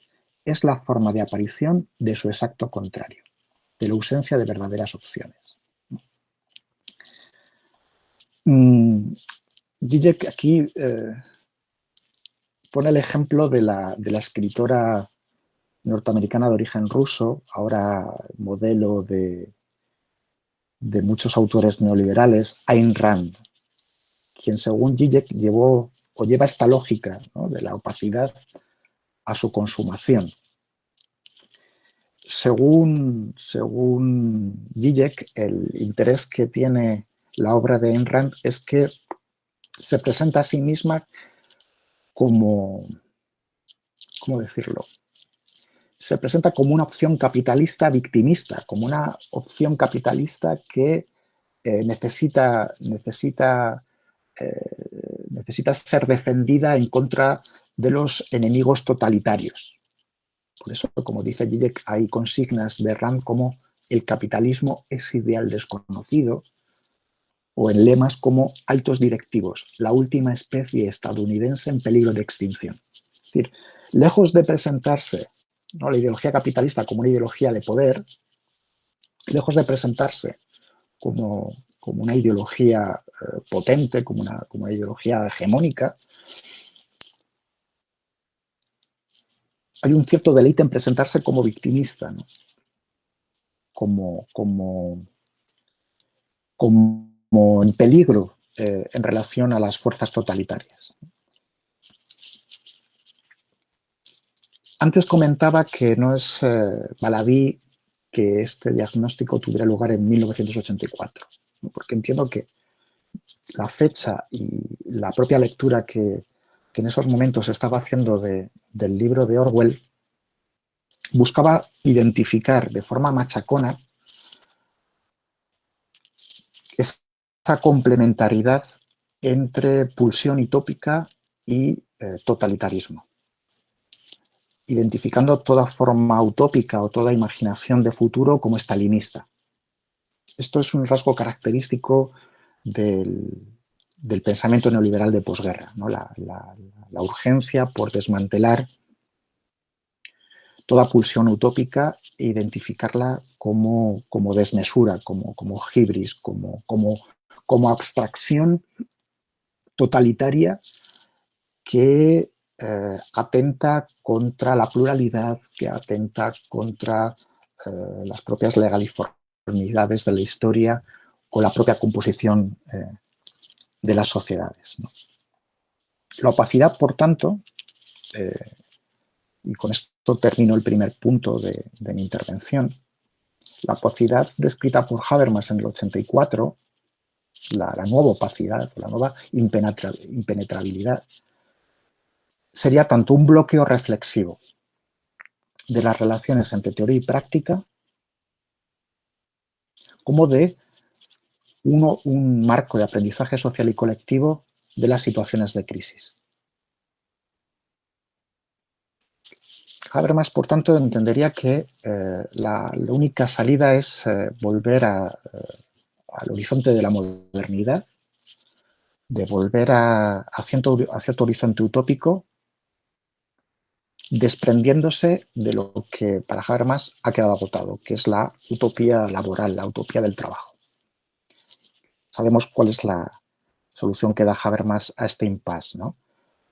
es la forma de aparición de su exacto contrario, de la ausencia de verdaderas opciones. Žižek aquí pone el ejemplo de la escritora norteamericana de origen ruso, ahora modelo de muchos autores neoliberales, Ayn Rand, quien, según Žižek, lleva esta lógica, ¿no?, de la opacidad a su consumación. Según Žižek, el interés que tiene la obra de Ayn Rand es que se presenta a sí misma como, ¿cómo decirlo?, se presenta como una opción capitalista victimista, como una opción capitalista que necesita ser defendida en contra de los enemigos totalitarios. Por eso, como dice Žižek, hay consignas de Rand como el capitalismo es ideal desconocido, o en lemas como altos directivos, la última especie estadounidense en peligro de extinción. Es decir, lejos de presentarse, ¿no?, la ideología capitalista como una ideología de poder, lejos de presentarse como una ideología potente, como una ideología hegemónica, hay un cierto deleite en presentarse como victimista, ¿no?, como en peligro en relación a las fuerzas totalitarias. Antes comentaba que no es baladí que este diagnóstico tuviera lugar en 1984, ¿no?, porque entiendo que la fecha y la propia lectura que en esos momentos estaba haciendo del libro de Orwell buscaba identificar de forma machacona esa complementariedad entre pulsión utópica y totalitarismo, identificando toda forma utópica o toda imaginación de futuro como estalinista. Esto es un rasgo característico del pensamiento neoliberal de posguerra, ¿no?, la urgencia por desmantelar toda pulsión utópica e identificarla como desmesura, como hibris, como abstracción totalitaria que atenta contra la pluralidad, que atenta contra las propias legaliformidades de la historia o la propia composición de las sociedades, ¿no? La opacidad, por tanto, y con esto termino el primer punto de mi intervención. La opacidad descrita por Habermas en el 84, la nueva opacidad, la nueva impenetrabilidad, sería tanto un bloqueo reflexivo de las relaciones entre teoría y práctica, como de un marco de aprendizaje social y colectivo de las situaciones de crisis. Habermas, por tanto, entendería que la única salida es volver al horizonte de la modernidad, de volver a cierto horizonte utópico, desprendiéndose de lo que para Habermas ha quedado agotado, que es la utopía laboral, la utopía del trabajo. Sabemos cuál es la solución que da Habermas a este impasse, ¿no?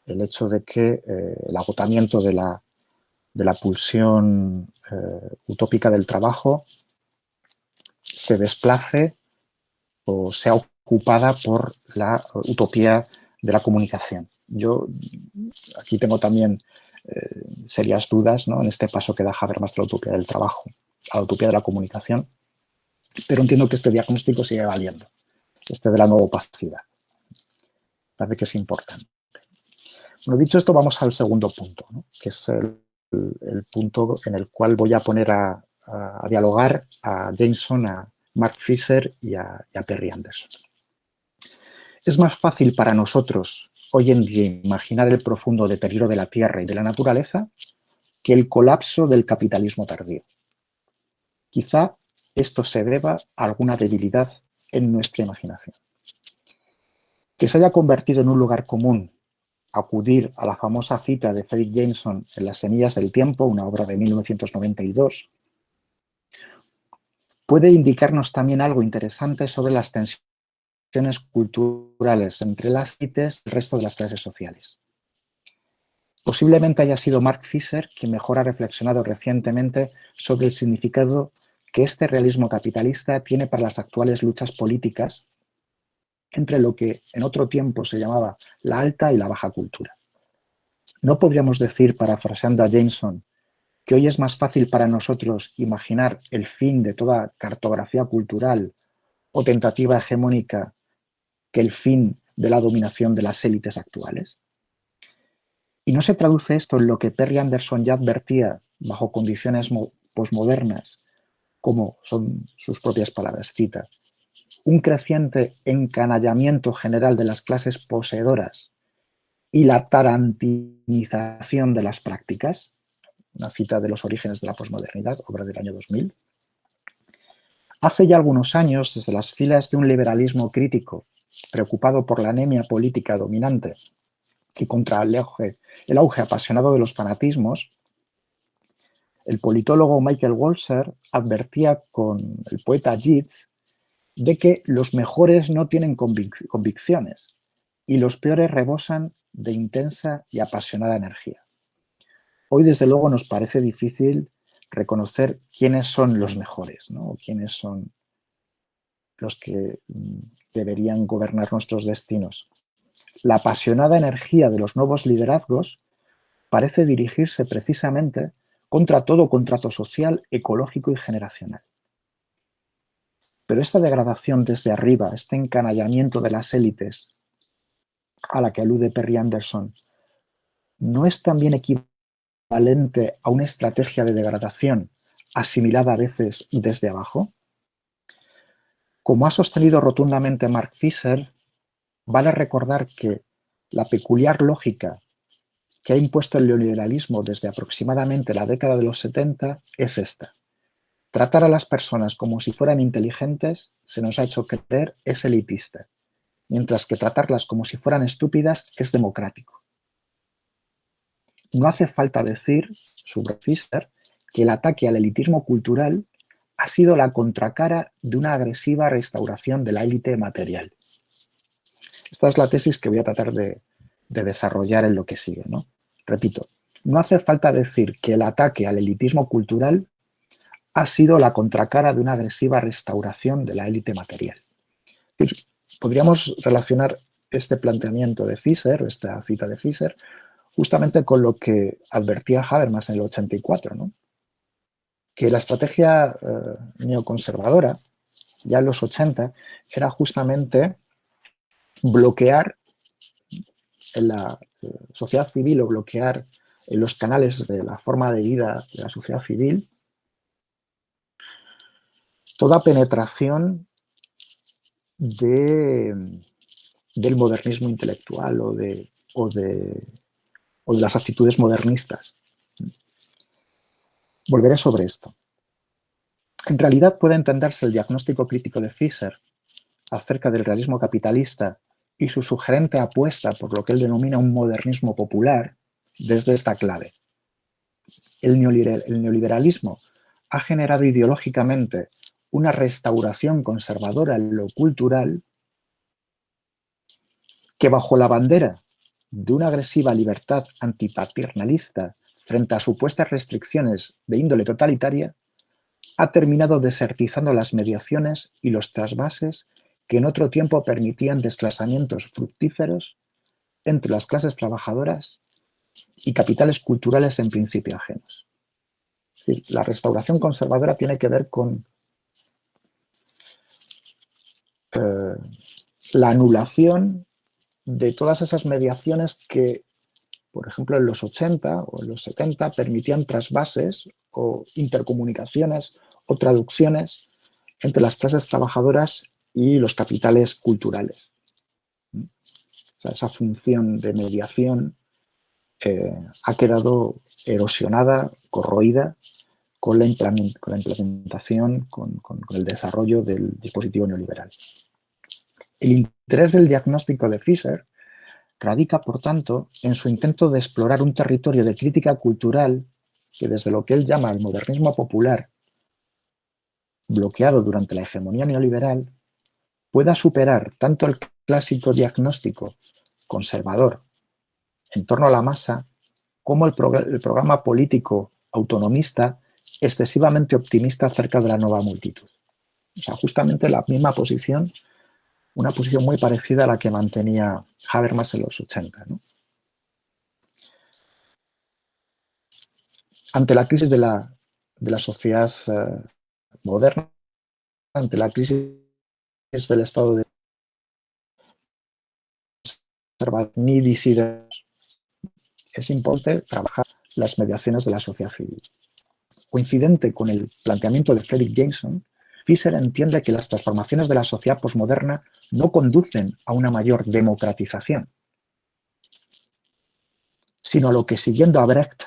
El hecho de que el agotamiento de la pulsión utópica del trabajo se desplace o sea ocupada por la utopía de la comunicación. Yo aquí tengo también serias dudas, ¿no?, en este paso que da Habermas de la utopía del trabajo a la utopía de la comunicación, pero entiendo que este diagnóstico sigue valiendo, este de la nueva opacidad. Parece que es importante. Bueno, dicho esto, vamos al segundo punto, ¿no?, que es el punto en el cual voy a poner a dialogar a Jameson, a Mark Fisher y a Perry Anderson. Es más fácil para nosotros hoy en día imaginar el profundo deterioro de la Tierra y de la naturaleza que el colapso del capitalismo tardío. Quizá esto se deba a alguna debilidad en nuestra imaginación. Que se haya convertido en un lugar común acudir a la famosa cita de Fredric Jameson en Las semillas del tiempo, una obra de 1992, puede indicarnos también algo interesante sobre las tensiones culturales entre las élites y el resto de las clases sociales. Posiblemente haya sido Mark Fisher quien mejor ha reflexionado recientemente sobre el significado que este realismo capitalista tiene para las actuales luchas políticas entre lo que en otro tiempo se llamaba la alta y la baja cultura. ¿No podríamos decir, parafraseando a Jameson, que hoy es más fácil para nosotros imaginar el fin de toda cartografía cultural o tentativa hegemónica que el fin de la dominación de las élites actuales? ¿Y no se traduce esto en lo que Perry Anderson ya advertía bajo condiciones posmodernas, como son sus propias palabras, cita, un creciente encanallamiento general de las clases poseedoras y la tarantinización de las prácticas? Una cita de Los orígenes de la posmodernidad, obra del año 2000. Hace ya algunos años, desde las filas de un liberalismo crítico preocupado por la anemia política dominante y contra el auge apasionado de los fanatismos, el politólogo Michael Walzer advertía con el poeta Yeats de que los mejores no tienen convicciones y los peores rebosan de intensa y apasionada energía. Hoy, desde luego, nos parece difícil reconocer quiénes son los mejores, ¿no?, o quiénes son los que deberían gobernar nuestros destinos. La apasionada energía de los nuevos liderazgos parece dirigirse precisamente contra todo contrato social, ecológico y generacional. Pero esta degradación desde arriba, este encanallamiento de las élites a la que alude Perry Anderson, ¿no es también equivalente a una estrategia de degradación asimilada a veces desde abajo? Como ha sostenido rotundamente Mark Fisher, vale recordar que la peculiar lógica que ha impuesto el neoliberalismo desde aproximadamente la década de los 70 es esta. Tratar a las personas como si fueran inteligentes, se nos ha hecho creer, es elitista, mientras que tratarlas como si fueran estúpidas es democrático. No hace falta decir, sobre Fisher, que el ataque al elitismo cultural ha sido la contracara de una agresiva restauración de la élite material. Esta es la tesis que voy a tratar de desarrollar en lo que sigue, ¿no? Repito, no hace falta decir que el ataque al elitismo cultural ha sido la contracara de una agresiva restauración de la élite material. Podríamos relacionar este planteamiento de Fisher, esta cita de Fisher, justamente con lo que advertía Habermas en el 84, ¿no? Que la estrategia neoconservadora, ya en los 80, era justamente bloquear en la sociedad civil o bloquear en los canales de la forma de vida de la sociedad civil toda penetración del modernismo intelectual o de las actitudes modernistas. Volveré sobre esto. En realidad puede entenderse el diagnóstico crítico de Fisher acerca del realismo capitalista y su sugerente apuesta por lo que él denomina un modernismo popular desde esta clave. El neoliberalismo ha generado ideológicamente una restauración conservadora en lo cultural que, bajo la bandera de una agresiva libertad antipaternalista frente a supuestas restricciones de índole totalitaria, ha terminado desertizando las mediaciones y los trasvases que en otro tiempo permitían desplazamientos fructíferos entre las clases trabajadoras y capitales culturales en principio ajenos. Es decir, la restauración conservadora tiene que ver con la anulación de todas esas mediaciones que, por ejemplo, en los 80 o en los 70 permitían trasvases o intercomunicaciones o traducciones entre las clases trabajadoras y los capitales culturales. O sea, esa función de mediación ha quedado erosionada, corroída con la implementación, con el desarrollo del dispositivo neoliberal. El interés del diagnóstico de Fisher radica, por tanto, en su intento de explorar un territorio de crítica cultural que, desde lo que él llama el modernismo popular, bloqueado durante la hegemonía neoliberal, pueda superar tanto el clásico diagnóstico conservador en torno a la masa como el programa político autonomista excesivamente optimista acerca de la nueva multitud. O sea, justamente la misma posición, una posición muy parecida a la que mantenía Habermas en los 80, ¿no? Ante la crisis de la sociedad moderna, ante la crisis del estado de ni disidencia, es importante trabajar las mediaciones de la sociedad civil. Coincidente con el planteamiento de Fredric Jameson, Fisher entiende que las transformaciones de la sociedad posmoderna no conducen a una mayor democratización, sino a lo que, siguiendo a Brecht,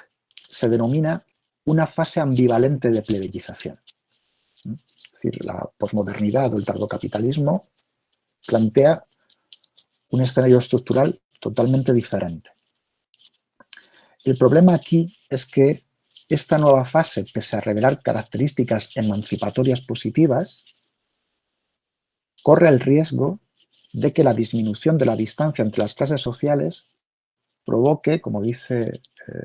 se denomina una fase ambivalente de plebeyización. Es decir, la posmodernidad o el tardocapitalismo plantea un escenario estructural totalmente diferente. El problema aquí es que esta nueva fase, pese a revelar características emancipatorias positivas, corre el riesgo de que la disminución de la distancia entre las clases sociales provoque, como dice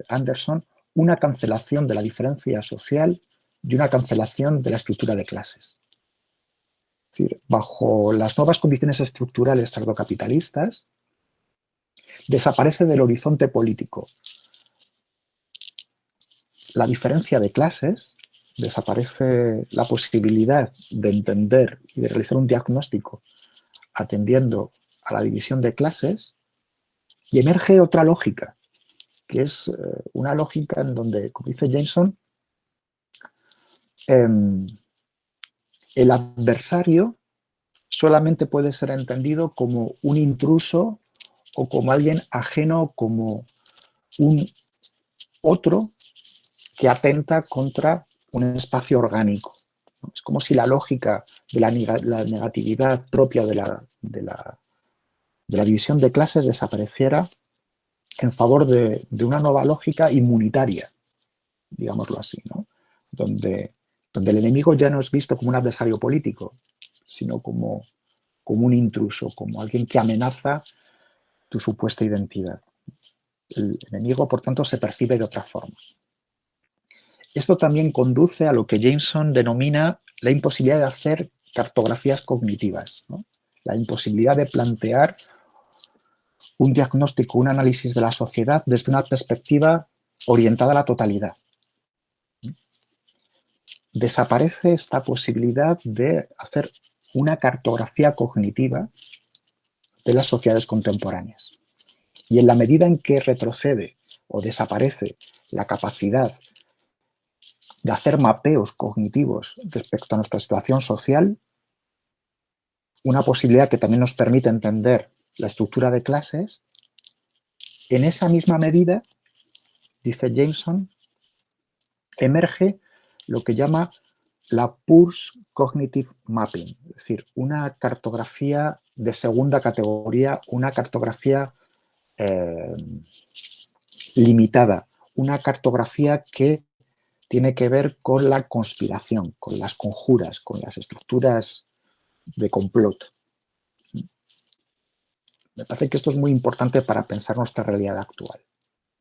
Anderson, una cancelación de la diferencia social y una cancelación de la estructura de clases. Es decir, bajo las nuevas condiciones estructurales tardocapitalistas, desaparece del horizonte político la diferencia de clases, desaparece la posibilidad de entender y de realizar un diagnóstico atendiendo a la división de clases, y emerge otra lógica, que es una lógica en donde, como dice Jameson, el adversario solamente puede ser entendido como un intruso o como alguien ajeno, como un otro que atenta contra un espacio orgánico. Es como si la lógica de la negatividad propia de la división de clases desapareciera en favor de una nueva lógica inmunitaria, digámoslo así, ¿no? Donde el enemigo ya no es visto como un adversario político, sino como un intruso, como alguien que amenaza tu supuesta identidad. El enemigo, por tanto, se percibe de otra forma. Esto también conduce a lo que Jameson denomina la imposibilidad de hacer cartografías cognitivas, ¿no? La imposibilidad de plantear un diagnóstico, un análisis de la sociedad desde una perspectiva orientada a la totalidad. Desaparece esta posibilidad de hacer una cartografía cognitiva de las sociedades contemporáneas. Y en la medida en que retrocede o desaparece la capacidad de hacer mapeos cognitivos respecto a nuestra situación social, una posibilidad que también nos permite entender la estructura de clases, en esa misma medida, dice Jameson, emerge lo que llama la Purse Cognitive Mapping, es decir, una cartografía de segunda categoría, una cartografía limitada, una cartografía que tiene que ver con la conspiración, con las conjuras, con las estructuras de complot. Me parece que esto es muy importante para pensar nuestra realidad actual.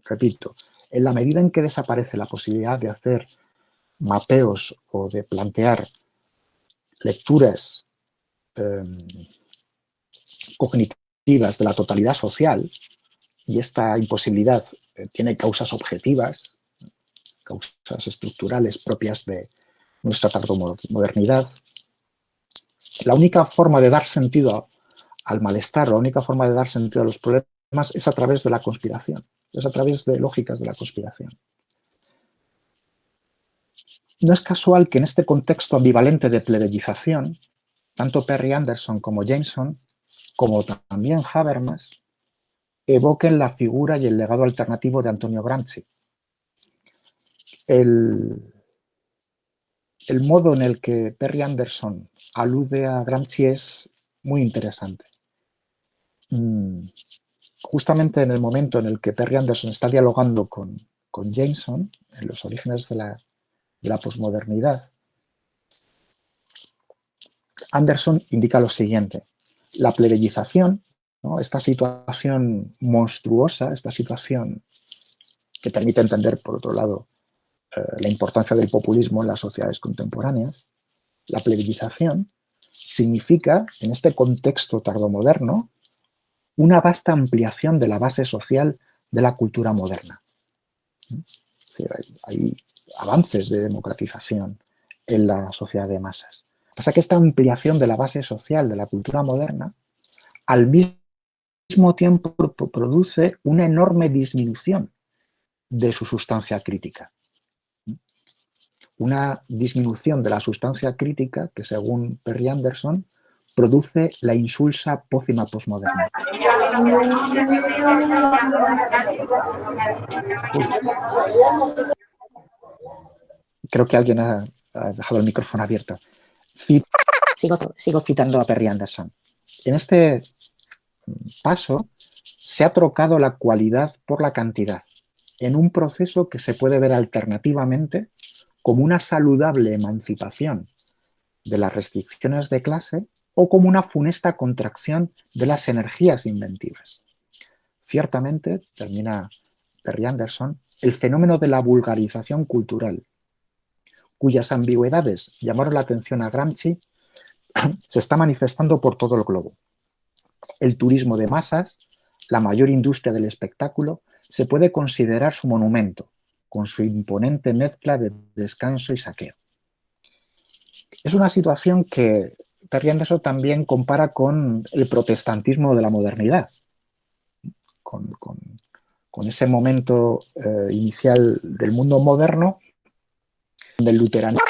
Repito, en la medida en que desaparece la posibilidad de hacer mapeos o de plantear lecturas cognitivas de la totalidad social, y esta imposibilidad tiene causas objetivas, causas estructurales propias de nuestra tardomodernidad, la única forma de dar sentido al malestar, la única forma de dar sentido a los problemas es a través de la conspiración, es a través de lógicas de la conspiración. No es casual que en este contexto ambivalente de plebeyización, tanto Perry Anderson como Jameson, como también Habermas, evoquen la figura y el legado alternativo de Antonio Gramsci. El modo en el que Perry Anderson alude a Gramsci es muy interesante. Justamente en el momento en el que Perry Anderson está dialogando con Jameson, en los orígenes de la posmodernidad, Anderson indica lo siguiente: la plebeyización, ¿no?, esta situación monstruosa, esta situación que permite entender, por otro lado, la importancia del populismo en las sociedades contemporáneas, la plebeyización significa, en este contexto tardomoderno, una vasta ampliación de la base social de la cultura moderna. Es decir, hay avances de democratización en la sociedad de masas. Pasa que esta ampliación de la base social de la cultura moderna, al mismo tiempo produce una enorme disminución de su sustancia crítica. Una disminución de la sustancia crítica que, según Perry Anderson, produce la insulsa pócima posmoderna. Creo que alguien ha dejado el micrófono abierto. Sigo citando a Perry Anderson. En este paso se ha trocado la cualidad por la cantidad, en un proceso que se puede ver alternativamente como una saludable emancipación de las restricciones de clase o como una funesta contracción de las energías inventivas. Ciertamente, termina Perry Anderson, el fenómeno de la vulgarización cultural, cuyas ambigüedades llamaron la atención a Gramsci, se está manifestando por todo el globo. El turismo de masas, la mayor industria del espectáculo, se puede considerar su monumento, con su imponente mezcla de descanso y saqueo. Es una situación que Perry Anderson también compara con el protestantismo de la modernidad, con ese momento inicial del mundo moderno, donde el luteranismo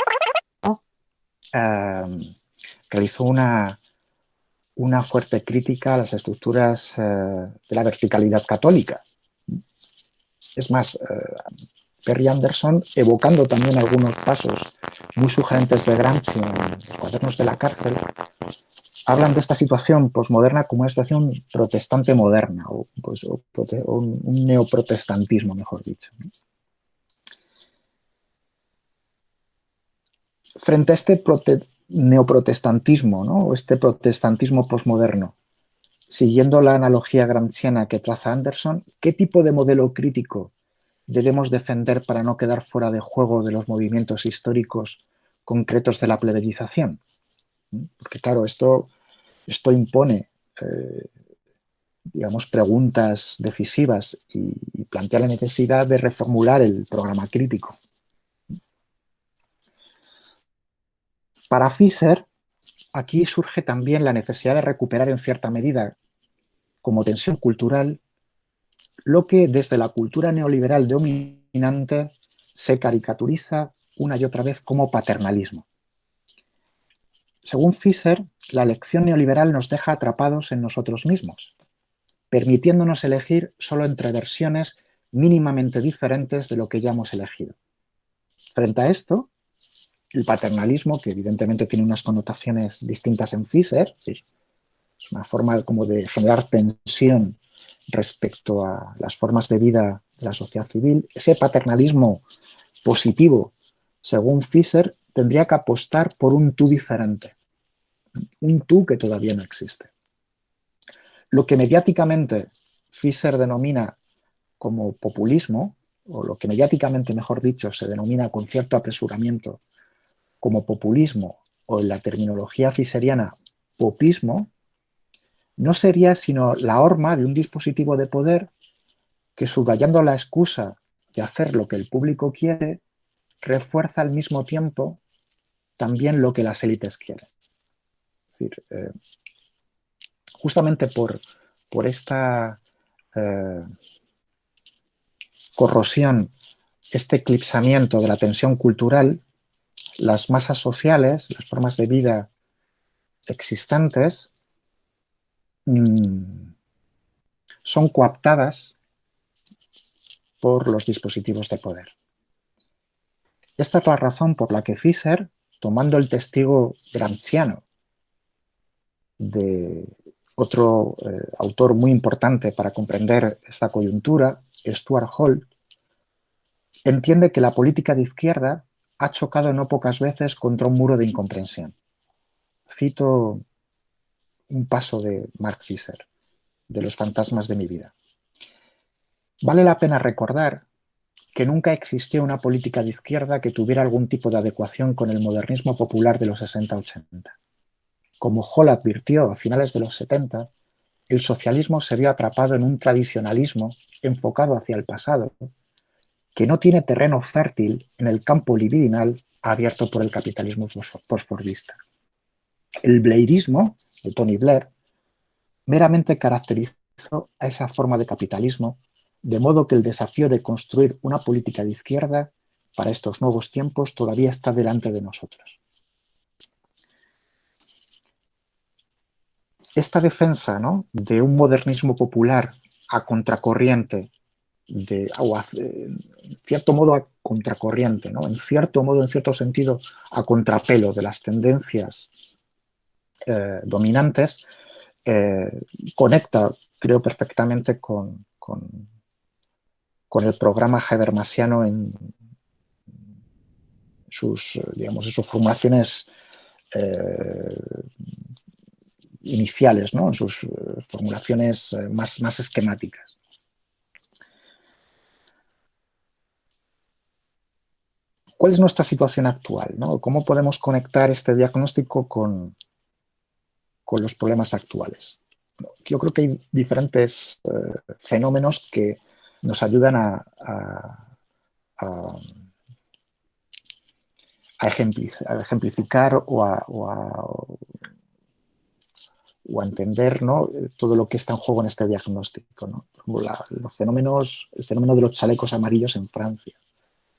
realizó una fuerte crítica a las estructuras de la verticalidad católica. Es más, Perry Anderson, evocando también algunos pasos muy sugerentes de Gramsci en los cuadernos de la cárcel, hablan de esta situación posmoderna como una situación protestante moderna, o un neoprotestantismo, mejor dicho. Frente a este neoprotestantismo, ¿no?, o este protestantismo posmoderno, siguiendo la analogía gramsciana que traza Anderson, ¿qué tipo de modelo crítico debemos defender para no quedar fuera de juego de los movimientos históricos concretos de la plebeyización? Porque, claro, esto impone digamos, preguntas decisivas y plantea la necesidad de reformular el programa crítico. Para Fischer, aquí surge también la necesidad de recuperar en cierta medida, como tensión cultural, lo que desde la cultura neoliberal dominante se caricaturiza una y otra vez como paternalismo. Según Fischer, la elección neoliberal nos deja atrapados en nosotros mismos, permitiéndonos elegir solo entre versiones mínimamente diferentes de lo que ya hemos elegido. Frente a esto, el paternalismo, que evidentemente tiene unas connotaciones distintas en Fischer, es una forma como de generar tensión respecto a las formas de vida de la sociedad civil, ese paternalismo positivo, según Fischer, tendría que apostar por un tú diferente, un tú que todavía no existe. Lo que mediáticamente Fischer denomina como populismo, o lo que mediáticamente, mejor dicho, se denomina con cierto apresuramiento como populismo, o en la terminología fischeriana, popismo, no sería sino la horma de un dispositivo de poder que, subrayando la excusa de hacer lo que el público quiere, refuerza al mismo tiempo también lo que las élites quieren. Es decir, justamente por esta corrosión, este eclipsamiento de la tensión cultural, las masas sociales, las formas de vida existentes, son coaptadas por los dispositivos de poder. Esta es la razón por la que Fischer, tomando el testigo gramsciano de otro autor muy importante para comprender esta coyuntura, Stuart Hall, entiende que la política de izquierda ha chocado no pocas veces contra un muro de incomprensión. Cito un paso de Mark Fischer, de Los fantasmas de mi vida. Vale la pena recordar que nunca existió una política de izquierda que tuviera algún tipo de adecuación con el modernismo popular de los 60-80. Como Hall advirtió a finales de los 70, el socialismo se vio atrapado en un tradicionalismo enfocado hacia el pasado, que no tiene terreno fértil en el campo libidinal abierto por el capitalismo postfordista. El blairismo, de Tony Blair, meramente caracterizó a esa forma de capitalismo, de modo que el desafío de construir una política de izquierda para estos nuevos tiempos todavía está delante de nosotros. Esta defensa, ¿no?, de un modernismo popular a contracorriente, en cierto modo a contracorriente, ¿no?, en cierto sentido a contrapelo de las tendencias dominantes, conecta, creo, perfectamente con el programa habermasiano en sus formulaciones iniciales, ¿no?, en sus formulaciones más esquemáticas. ¿Cuál es nuestra situación actual, ¿no? ¿Cómo podemos conectar este diagnóstico con los problemas actuales? Yo creo que hay diferentes fenómenos que nos ayudan a ejemplificar o a entender, ¿no?, todo lo que está en juego en este diagnóstico, ¿no? El fenómeno de los chalecos amarillos en Francia,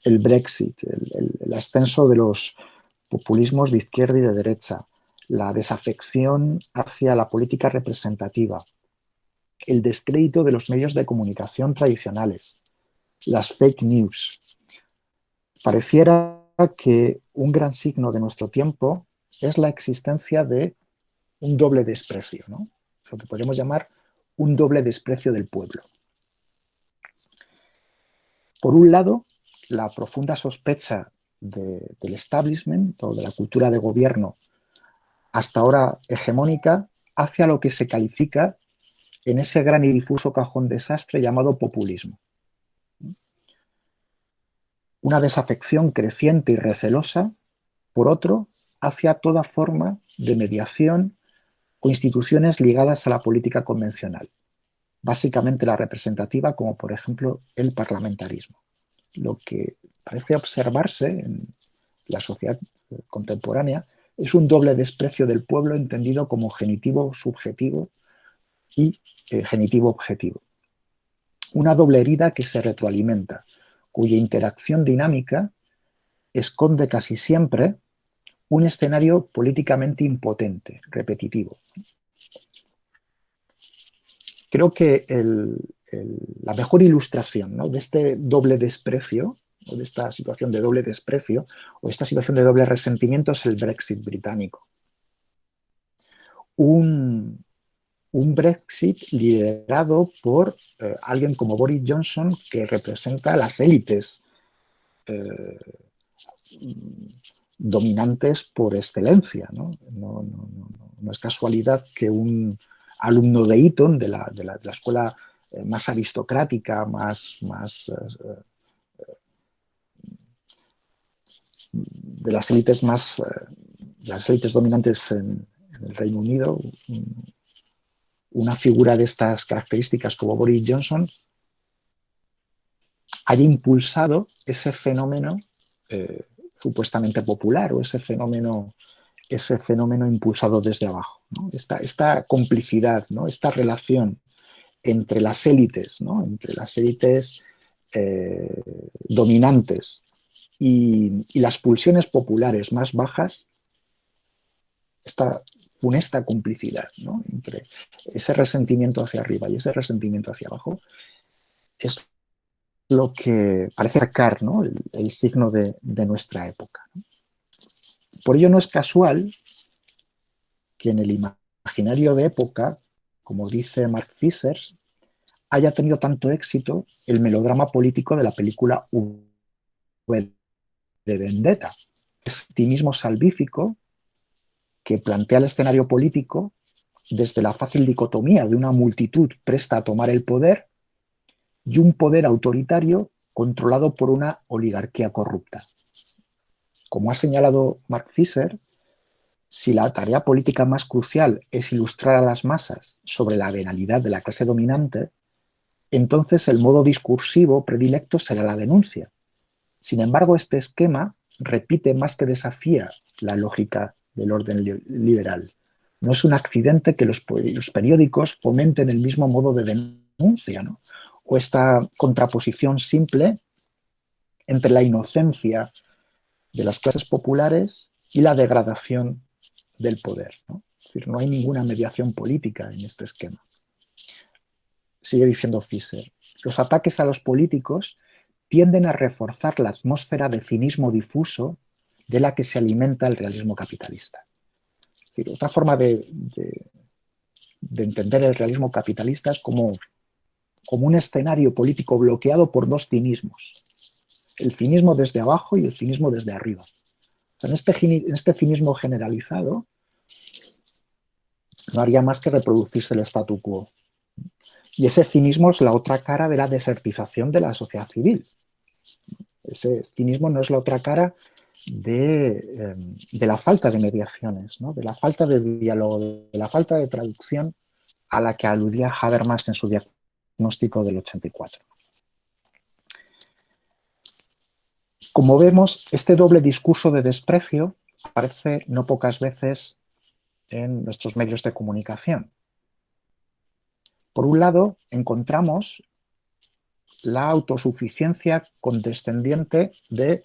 el Brexit, el ascenso de los populismos de izquierda y de derecha, la desafección hacia la política representativa, el descrédito de los medios de comunicación tradicionales, las fake news. Pareciera que un gran signo de nuestro tiempo es la existencia de un doble desprecio, ¿no?, lo que podríamos llamar un doble desprecio del pueblo. Por un lado, la profunda sospecha del establishment o de la cultura de gobierno hasta ahora hegemónica hacia lo que se califica en ese gran y difuso cajón desastre llamado populismo. Una desafección creciente y recelosa, por otro, hacia toda forma de mediación o instituciones ligadas a la política convencional. básicamente la representativa, como por ejemplo el parlamentarismo. Lo que parece observarse en la sociedad contemporánea es un doble desprecio del pueblo entendido como genitivo subjetivo y genitivo objetivo. Una doble herida que se retroalimenta, cuya interacción dinámica esconde casi siempre un escenario políticamente impotente, repetitivo. Creo que la mejor ilustración, ¿no?, de este doble desprecio, o de esta situación de doble desprecio, o esta situación de doble resentimiento, es el Brexit británico. Un Brexit liderado por alguien como Boris Johnson, que representa a las élites dominantes por excelencia, ¿no? No es casualidad que un alumno de Eton, de la escuela más aristocrática, de las élites dominantes en el Reino Unido, una figura de estas características como Boris Johnson, haya impulsado ese fenómeno supuestamente popular, o ese fenómeno impulsado desde abajo, ¿no? Esta complicidad, ¿no?, esta relación entre las élites, ¿no?, entre las élites dominantes y las pulsiones populares más bajas, esta funesta complicidad, ¿no?, entre ese resentimiento hacia arriba y ese resentimiento hacia abajo, es lo que parece marcar, ¿no?, el signo de nuestra época, ¿no? Por ello no es casual que en el imaginario de época, como dice Mark Fisher, haya tenido tanto éxito el melodrama político de la película V de Vendetta. Es optimismo salvífico que plantea el escenario político desde la fácil dicotomía de una multitud presta a tomar el poder y un poder autoritario controlado por una oligarquía corrupta. Como ha señalado Mark Fisher, si la tarea política más crucial es ilustrar a las masas sobre la venalidad de la clase dominante, entonces el modo discursivo predilecto será la denuncia. Sin embargo, este esquema repite más que desafía la lógica del orden liberal. No es un accidente que los periódicos fomenten el mismo modo de denuncia, ¿no?, o esta contraposición simple entre la inocencia de las clases populares y la degradación del poder, ¿no? Es decir, no hay ninguna mediación política en este esquema. Sigue diciendo Fisher, los ataques a los políticos tienden a reforzar la atmósfera de cinismo difuso de la que se alimenta el realismo capitalista. Es decir, otra forma de entender el realismo capitalista es como un escenario político bloqueado por dos cinismos, el cinismo desde abajo y el cinismo desde arriba. En este cinismo generalizado no haría más que reproducirse el statu quo. Y ese cinismo es la otra cara de la desertización de la sociedad civil. Ese cinismo no es la otra cara de la falta de mediaciones, ¿no?, de la falta de diálogo, de la falta de traducción a la que aludía Habermas en su diagnóstico del 84. Como vemos, este doble discurso de desprecio aparece no pocas veces en nuestros medios de comunicación. Por un lado, encontramos la autosuficiencia condescendiente de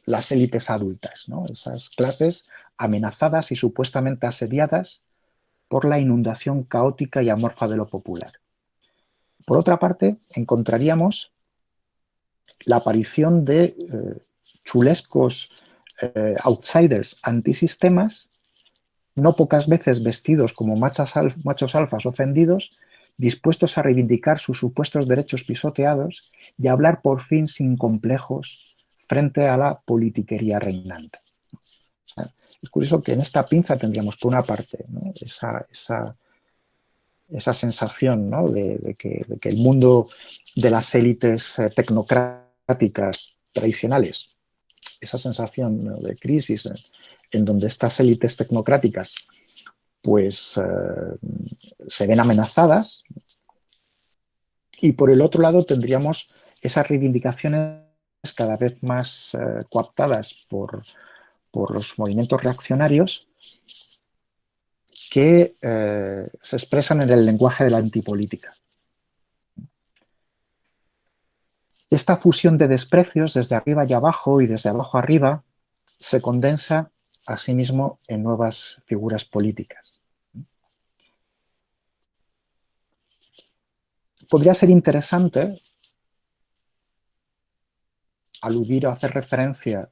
las élites adultas, ¿no?, esas clases amenazadas y supuestamente asediadas por la inundación caótica y amorfa de lo popular. Por otra parte, encontraríamos la aparición de chulescos outsiders antisistemas, no pocas veces vestidos como machos alfas ofendidos, dispuestos a reivindicar sus supuestos derechos pisoteados y a hablar por fin sin complejos frente a la politiquería reinante. O sea, es curioso que en esta pinza tendríamos por una parte, ¿no?, esa sensación, ¿no?, de que el mundo de las élites tecnocráticas tradicionales, esa sensación, ¿no?, de crisis en donde estas élites tecnocráticas pues se ven amenazadas Y por el otro lado tendríamos esas reivindicaciones cada vez más coaptadas por los movimientos reaccionarios que se expresan en el lenguaje de la antipolítica. Esta fusión de desprecios desde arriba y abajo y desde abajo arriba se condensa asimismo en nuevas figuras políticas. Podría ser interesante aludir o hacer referencia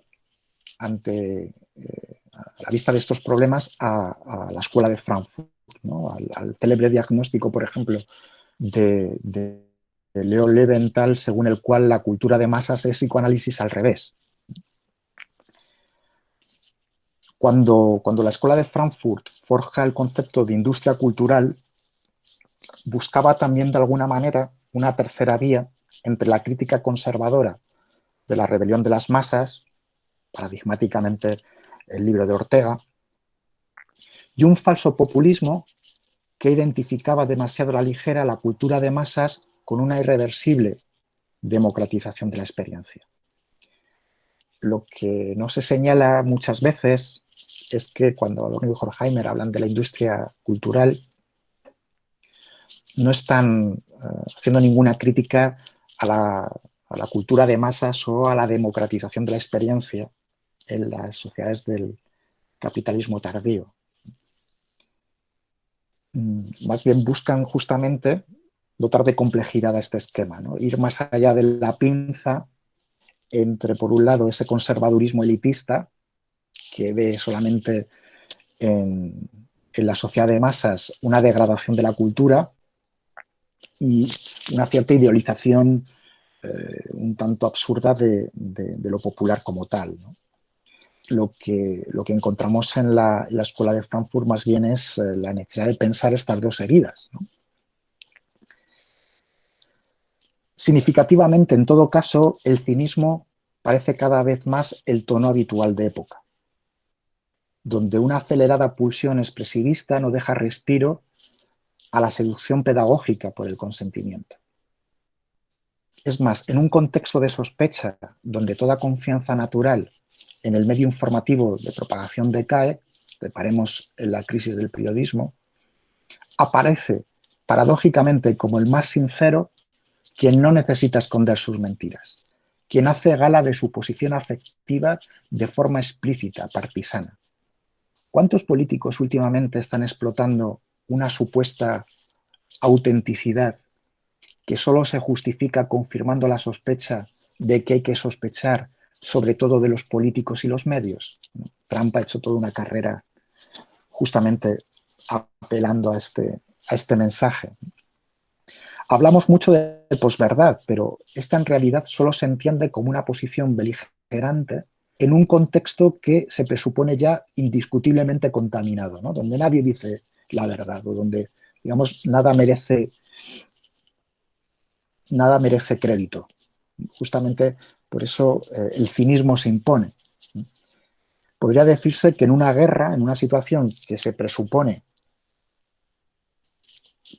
a la vista de estos problemas a la escuela de Frankfurt, ¿no? al célebre diagnóstico, por ejemplo, de Leo Leventhal, según el cual la cultura de masas es psicoanálisis al revés. Cuando la escuela de Frankfurt forja el concepto de industria cultural, buscaba también de alguna manera una tercera vía entre la crítica conservadora de la rebelión de las masas, paradigmáticamente el libro de Ortega, y un falso populismo que identificaba demasiado a la ligera la cultura de masas con una irreversible democratización de la experiencia. Lo que no se señala muchas veces es que cuando Adorno y Horkheimer hablan de la industria cultural, no están haciendo ninguna crítica a la cultura de masas o a la democratización de la experiencia en las sociedades del capitalismo tardío. Más bien buscan justamente dotar de complejidad a este esquema, ¿no? Ir más allá de la pinza entre, por un lado, ese conservadurismo elitista que ve solamente en la sociedad de masas una degradación de la cultura y una cierta idealización un tanto absurda de lo popular como tal, ¿no? Lo que encontramos en la escuela de Frankfurt más bien es la necesidad de pensar estas dos heridas, ¿no? Significativamente, en todo caso, el cinismo parece cada vez más el tono habitual de época, donde una acelerada pulsión expresivista no deja respiro a la seducción pedagógica por el consentimiento. Es más, en un contexto de sospecha, donde toda confianza natural en el medio informativo de propagación decae, reparemos en la crisis del periodismo, aparece paradójicamente como el más sincero quien no necesita esconder sus mentiras, quien hace gala de su posición afectiva de forma explícita, partisana. ¿Cuántos políticos últimamente están explotando una supuesta autenticidad que solo se justifica confirmando la sospecha de que hay que sospechar sobre todo de los políticos y los medios? Trump ha hecho toda una carrera justamente apelando a este mensaje. Hablamos mucho de posverdad, pero esta en realidad solo se entiende como una posición beligerante en un contexto que se presupone ya indiscutiblemente contaminado, ¿no? Donde nadie dice la verdad o donde, digamos, nada merece crédito. Justamente por eso el cinismo se impone. Podría decirse que en una guerra, en una situación que se presupone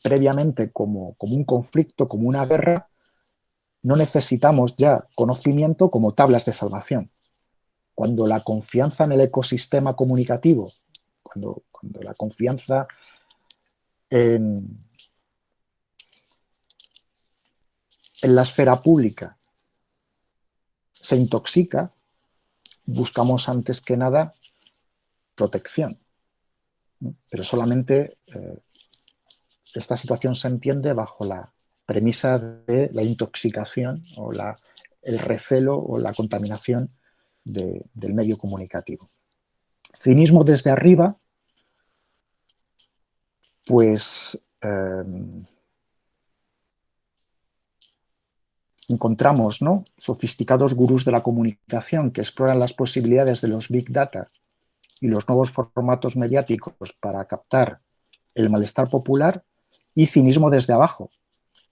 previamente como un conflicto, como una guerra, no necesitamos ya conocimiento como tablas de salvación. Cuando la confianza en el ecosistema comunicativo, cuando la confianza en la esfera pública se intoxica, buscamos antes que nada protección, ¿no? Pero solamente esta situación se entiende bajo la premisa de la intoxicación o el recelo o la contaminación del medio comunicativo. Cinismo desde arriba, pues encontramos, ¿no?, sofisticados gurús de la comunicación que exploran las posibilidades de los big data y los nuevos formatos mediáticos para captar el malestar popular, y cinismo desde abajo,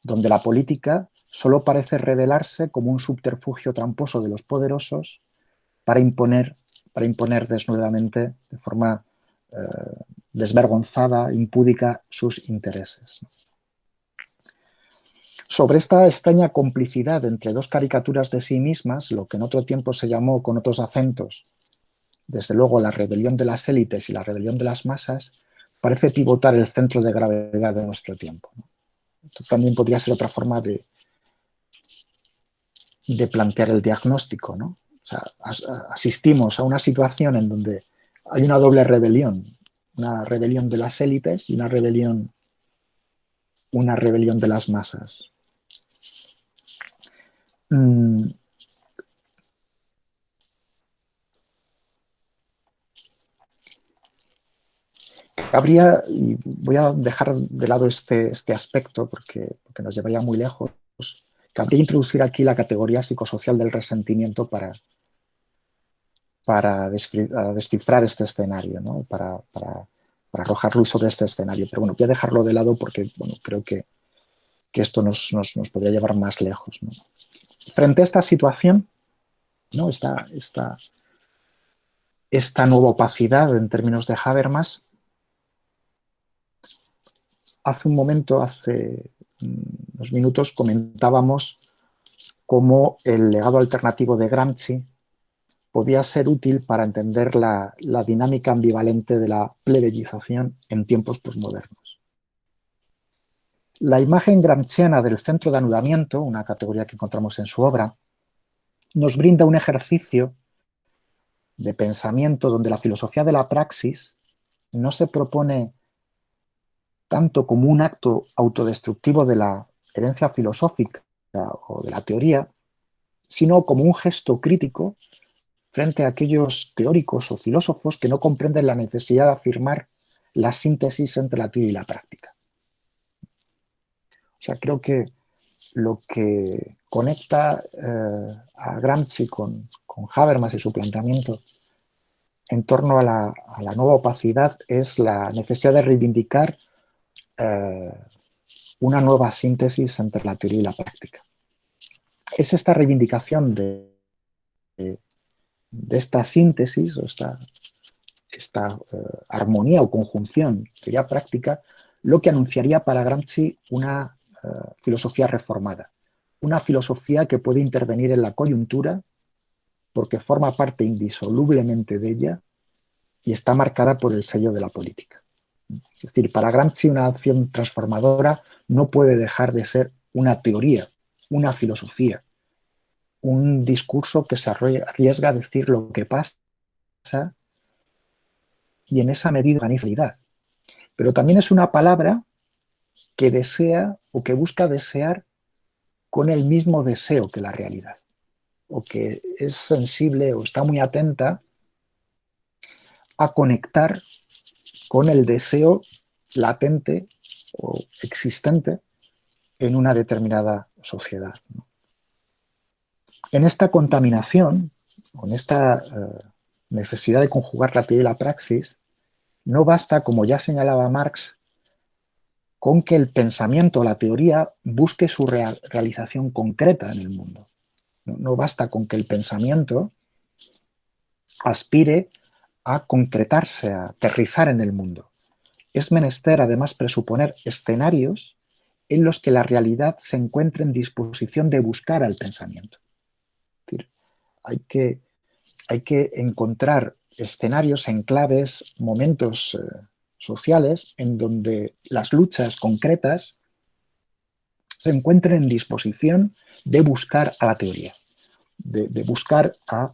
donde la política solo parece revelarse como un subterfugio tramposo de los poderosos para imponer desnudamente, de forma desvergonzada, impúdica, sus intereses. sobre esta extraña complicidad entre dos caricaturas de sí mismas, lo que en otro tiempo se llamó con otros acentos, desde luego, la rebelión de las élites y la rebelión de las masas, parece pivotar el centro de gravedad de nuestro tiempo, ¿no? Esto también podría ser otra forma de plantear el diagnóstico, ¿no? O sea, asistimos a una situación en donde hay una doble rebelión, una rebelión de las élites y una rebelión de las masas. Habría, y voy a dejar de lado este aspecto porque nos llevaría muy lejos, cabría introducir aquí la categoría psicosocial del resentimiento para descifrar este escenario, ¿no? Para arrojar luz sobre este escenario. Pero bueno, voy a dejarlo de lado porque bueno, creo que esto nos podría llevar más lejos, ¿no? Frente a esta situación, ¿no? Esta nueva opacidad en términos de Habermas, hace unos minutos comentábamos cómo el legado alternativo de Gramsci podía ser útil para entender la dinámica ambivalente de la plebeyización en tiempos posmodernos. La imagen gramsciana del centro de anudamiento, una categoría que encontramos en su obra, nos brinda un ejercicio de pensamiento donde la filosofía de la praxis no se propone tanto como un acto autodestructivo de la herencia filosófica o de la teoría, sino como un gesto crítico frente a aquellos teóricos o filósofos que no comprenden la necesidad de afirmar la síntesis entre la teoría y la práctica. O sea, creo que lo que conecta a Gramsci con Habermas y su planteamiento en torno a la nueva opacidad es la necesidad de reivindicar una nueva síntesis entre la teoría y la práctica. Es esta reivindicación de esta síntesis o esta armonía o conjunción teoría-práctica lo que anunciaría para Gramsci una filosofía reformada, una filosofía que puede intervenir en la coyuntura porque forma parte indisolublemente de ella y está marcada por el sello de la política. Es decir, para Gramsci una acción transformadora no puede dejar de ser una teoría, una filosofía, un discurso que se arriesga a decir lo que pasa y en esa medida organiza la realidad. Pero también es una palabra que desea o que busca desear con el mismo deseo que la realidad, o que es sensible o está muy atenta a conectar con el deseo latente o existente en una determinada sociedad, ¿no? En esta contaminación, en esta necesidad de conjugar la teoría y la praxis, no basta, como ya señalaba Marx, con que el pensamiento, la teoría, busque su realización concreta en el mundo. No basta con que el pensamiento aspire a concretarse, a aterrizar en el mundo. Es menester, además, presuponer escenarios en los que la realidad se encuentre en disposición de buscar al pensamiento. Es decir, hay que encontrar escenarios, enclaves, momentos sociales en donde las luchas concretas se encuentren en disposición de buscar a la teoría, de buscar a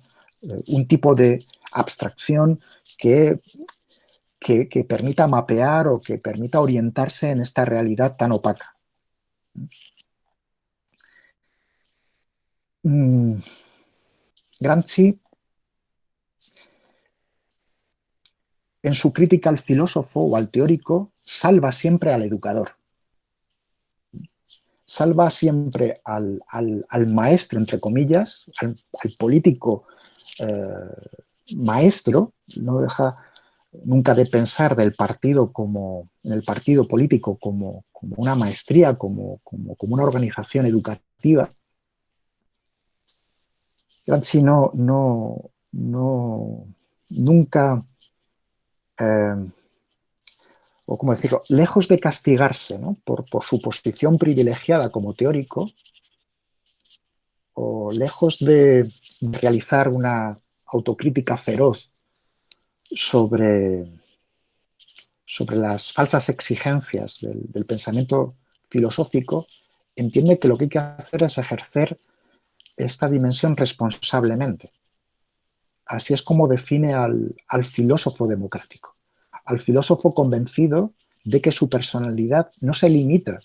un tipo de abstracción que permita mapear o que permita orientarse en esta realidad tan opaca. Gramsci, en su crítica al filósofo o al teórico, salva siempre al educador. Salva siempre al maestro, entre comillas, al político maestro, no deja nunca de pensar del partido en el partido político como una maestría, como una organización educativa. Gramsci nunca o cómo decirlo, lejos de castigarse, ¿no?, por su posición privilegiada como teórico, o lejos de realizar una autocrítica feroz sobre las falsas exigencias del pensamiento filosófico, entiende que lo que hay que hacer es ejercer esta dimensión responsablemente. Así es como define al filósofo democrático, al filósofo convencido de que su personalidad no se limita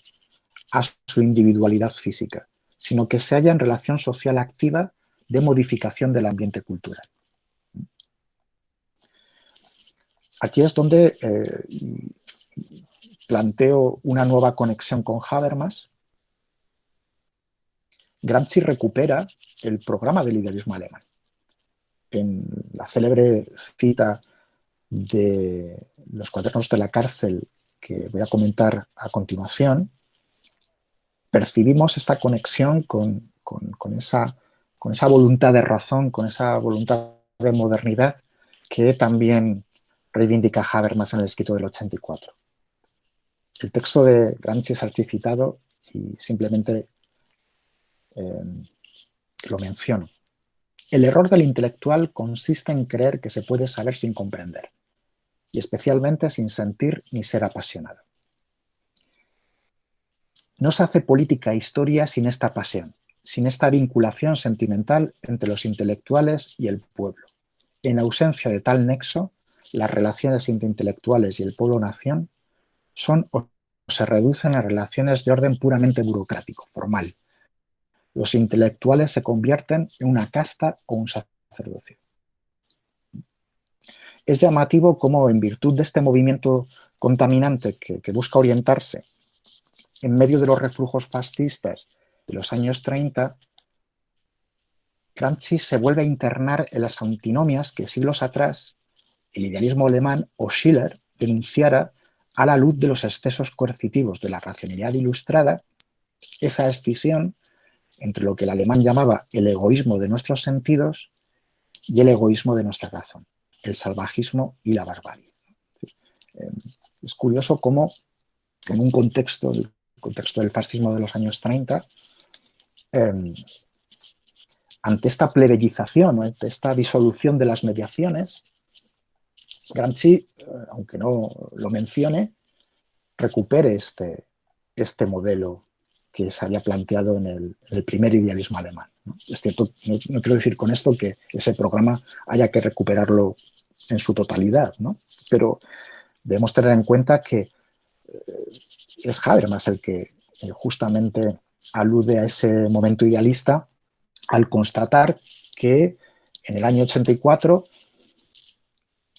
a su individualidad física, sino que se halla en relación social activa de modificación del ambiente cultural. Aquí es donde planteo una nueva conexión con Habermas. Gramsci recupera el programa del idealismo alemán. En la célebre cita de los cuadernos de la cárcel, que voy a comentar a continuación, percibimos esta conexión con esa voluntad de razón, con esa voluntad de modernidad que también reivindica Habermas en el escrito del 84. El texto de Gramsci es archicitado y simplemente lo menciono. El error del intelectual consiste en creer que se puede saber sin comprender, y especialmente sin sentir ni ser apasionado. No se hace política e historia sin esta pasión, sin esta vinculación sentimental entre los intelectuales y el pueblo. En ausencia de tal nexo, las relaciones entre intelectuales y el pueblo-nación son o se reducen a relaciones de orden puramente burocrático, formal. Los intelectuales se convierten en una casta o un sacerdocio. Es llamativo cómo, en virtud de este movimiento contaminante que busca orientarse en medio de los reflujos fascistas de los años 30, Gramsci se vuelve a internar en las antinomias que siglos atrás el idealismo alemán o Schiller denunciara a la luz de los excesos coercitivos de la racionalidad ilustrada, esa escisión entre lo que el alemán llamaba el egoísmo de nuestros sentidos y el egoísmo de nuestra razón, el salvajismo y la barbarie. Es curioso cómo en un contexto, el contexto del fascismo de los años 30, ante esta plebeyización, ante esta disolución de las mediaciones, Gramsci, aunque no lo mencione, recupere este modelo que se había planteado en el primer idealismo alemán, ¿no? Es cierto, no quiero decir con esto que ese programa haya que recuperarlo en su totalidad, ¿no? Pero debemos tener en cuenta que es Habermas el que justamente alude a ese momento idealista al constatar que en el año 84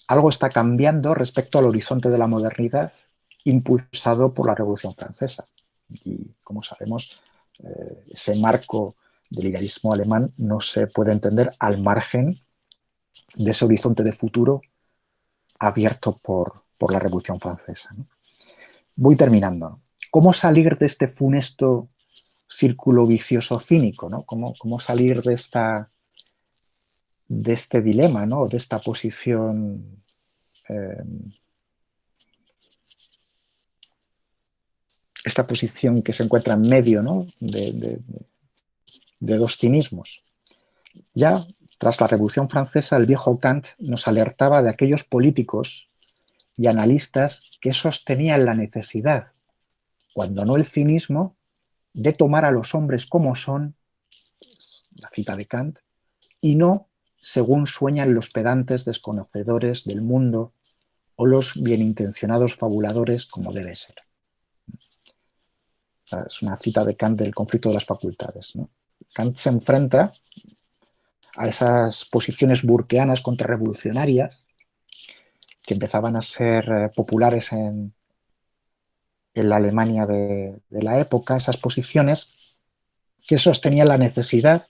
algo está cambiando respecto al horizonte de la modernidad impulsado por la Revolución Francesa. Y, como sabemos, ese marco del idealismo alemán no se puede entender al margen de ese horizonte de futuro abierto por la Revolución Francesa, ¿no? Voy terminando. ¿Cómo salir de este funesto círculo vicioso cínico, ¿no? ¿Cómo salir de este dilema, ¿no? De esta posición que se encuentra en medio, ¿no? de dos cinismos? Ya tras la Revolución Francesa, el viejo Kant nos alertaba de aquellos políticos y analistas que sostenían la necesidad, cuando no el cinismo, de tomar a los hombres como son, la cita de Kant, y no según sueñan los pedantes desconocedores del mundo o los bienintencionados fabuladores como debe ser. Es una cita de Kant del conflicto de las facultades, ¿no? Kant se enfrenta a esas posiciones burkeanas contrarrevolucionarias que empezaban a ser populares en la Alemania de la época, esas posiciones que sostenían la necesidad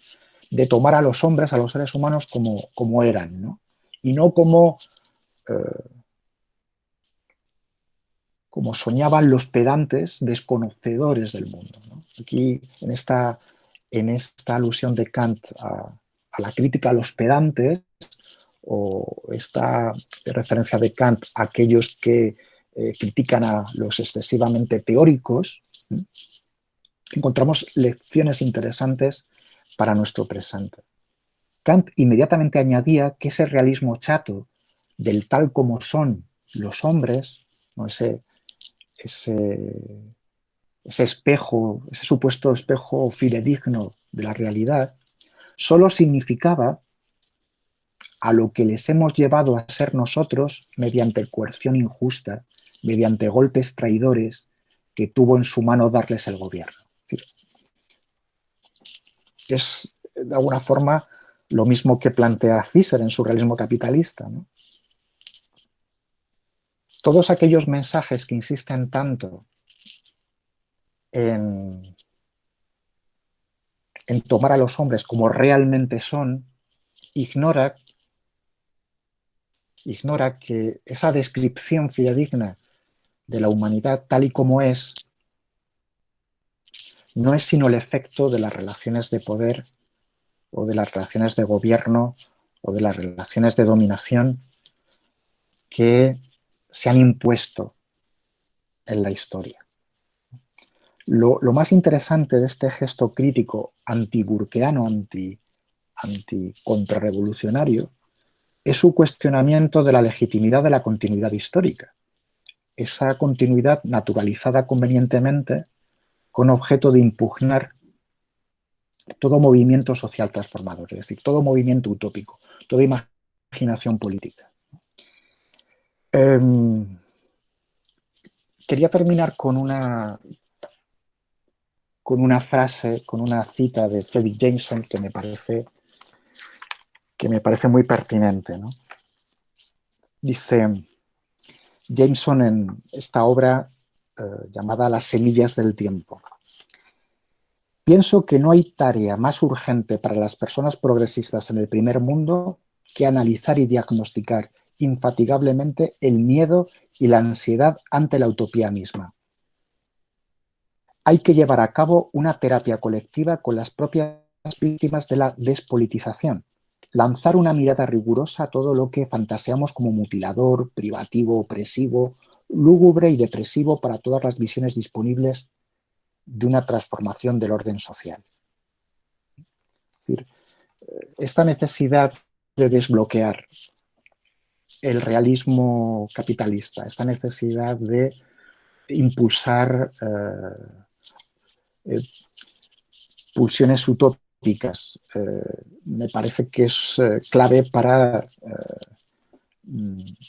de tomar a los hombres, a los seres humanos, como eran, ¿no? Y no como soñaban los pedantes desconocedores del mundo, ¿no? Aquí, en esta alusión de Kant a la crítica a los pedantes, o esta referencia de Kant a aquellos que critican a los excesivamente teóricos, encontramos lecciones interesantes para nuestro presente. Kant inmediatamente añadía que ese realismo chato del tal como son los hombres, ¿no? ese espejo, ese supuesto espejo fidedigno de la realidad, solo significaba a lo que les hemos llevado a ser nosotros mediante coerción injusta, mediante golpes traidores que tuvo en su mano darles el gobierno. Es, de alguna forma, lo mismo que plantea Fischer en su realismo capitalista, ¿no? Todos aquellos mensajes que insisten tanto en tomar a los hombres como realmente son, ignora que esa descripción fidedigna de la humanidad tal y como es, no es sino el efecto de las relaciones de poder o de las relaciones de gobierno o de las relaciones de dominación que se han impuesto en la historia. Lo más interesante de este gesto crítico antiburkeano, anticontrarrevolucionario, es su cuestionamiento de la legitimidad de la continuidad histórica. Esa continuidad naturalizada convenientemente con objeto de impugnar todo movimiento social transformador, es decir, todo movimiento utópico, toda imaginación política. Quería terminar con una frase, con una cita de Fredric Jameson que me parece muy pertinente, ¿no? Dice Jameson en esta obra llamada Las semillas del tiempo: pienso que no hay tarea más urgente para las personas progresistas en el primer mundo que analizar y diagnosticar infatigablemente el miedo y la ansiedad ante la utopía misma. Hay que llevar a cabo una terapia colectiva con las propias víctimas de la despolitización, lanzar una mirada rigurosa a todo lo que fantaseamos como mutilador, privativo, opresivo, lúgubre y depresivo para todas las visiones disponibles de una transformación del orden social. Es decir, esta necesidad de desbloquear el realismo capitalista, esta necesidad de impulsar pulsiones utópicas, me parece que es clave para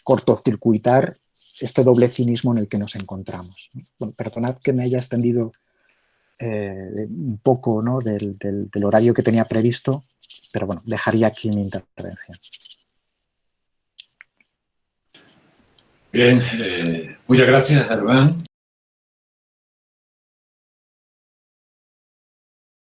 cortocircuitar este doble cinismo en el que nos encontramos. Bueno, perdonad que me haya extendido un poco, ¿no?, del horario que tenía previsto, pero bueno, dejaría aquí mi intervención. Bien, muchas gracias, Herván.